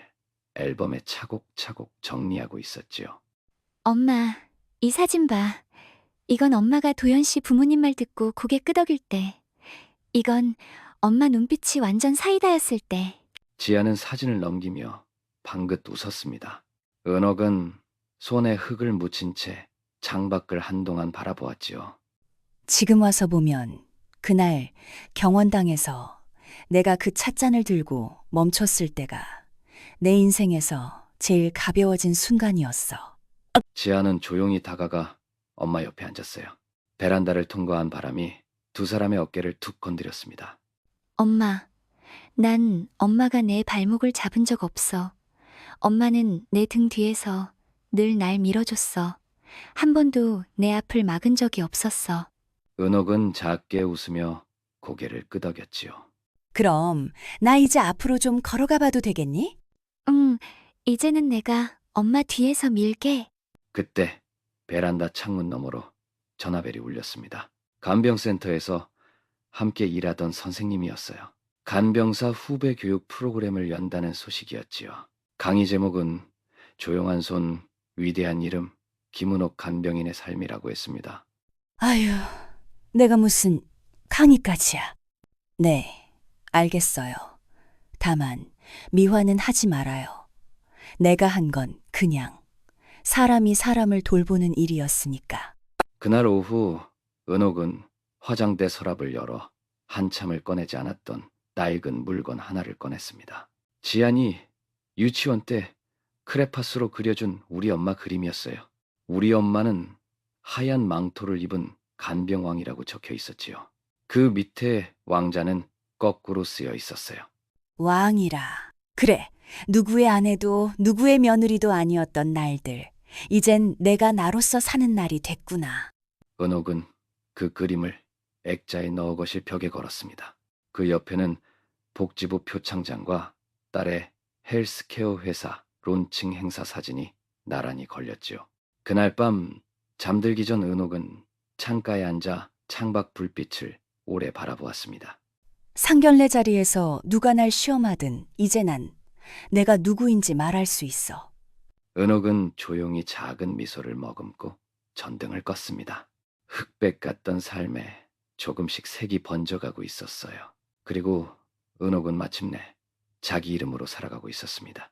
앨범에 차곡차곡 정리하고 있었지요. 엄마, 이 사진 봐. 이건 엄마가 도연 씨 부모님 말 듣고 고개 끄덕일 때. 이건 엄마 눈빛이 완전 사이다였을 때. 지아는 사진을 넘기며 방긋 웃었습니다. 은옥은 손에 흙을 묻힌 채 창밖을 한동안 바라보았지요. 지금 와서 보면 그날 경원당에서 내가 그 찻잔을 들고 멈췄을 때가 내 인생에서 제일 가벼워진 순간이었어. 지아는 조용히 다가가 엄마 옆에 앉았어요. 베란다를 통과한 바람이 두 사람의 어깨를 툭 건드렸습니다. 엄마, 난 엄마가 내 발목을 잡은 적 없어. 엄마는 내 등 뒤에서 늘 날 밀어줬어. 한 번도 내 앞을 막은 적이 없었어. 은옥은 작게 웃으며 고개를 끄덕였지요. 그럼 나 이제 앞으로 좀 걸어가 봐도 되겠니? 응, 이제는 내가 엄마 뒤에서 밀게. 그때 베란다 창문 너머로 전화벨이 울렸습니다. 간병센터에서 함께 일하던 선생님이었어요. 간병사 후배 교육 프로그램을 연다는 소식이었지요. 강의 제목은 조용한 손, 위대한 이름, 김은옥 간병인의 삶이라고 했습니다. 아유, 내가 무슨 강의까지야. 네, 알겠어요. 다만 미화는 하지 말아요. 내가 한 건 그냥 사람이 사람을 돌보는 일이었으니까. 그날 오후 은옥은 화장대 서랍을 열어 한참을 꺼내지 않았던 낡은 물건 하나를 꺼냈습니다. 지안이 유치원 때 크레파스로 그려준 우리 엄마 그림이었어요. 우리 엄마는 하얀 망토를 입은 간병왕이라고 적혀 있었지요. 그 밑에 왕자는 거꾸로 쓰여 있었어요. 왕이라. 그래, 누구의 아내도 누구의 며느리도 아니었던 날들. 이젠 내가 나로서 사는 날이 됐구나. 은옥은 그 그림을 액자에 넣어 거실 벽에 걸었습니다. 그 옆에는 복지부 표창장과 딸의 헬스케어 회사 론칭 행사 사진이 나란히 걸렸지요. 그날 밤 잠들기 전 은옥은 창가에 앉아 창밖 불빛을 오래 바라보았습니다. 상견례 자리에서 누가 날 시험하든 이제 난 내가 누구인지 말할 수 있어. 은옥은 조용히 작은 미소를 머금고 전등을 껐습니다. 흑백 같던 삶에 조금씩 색이 번져가고 있었어요. 그리고 은옥은 마침내 자기 이름으로 살아가고 있었습니다.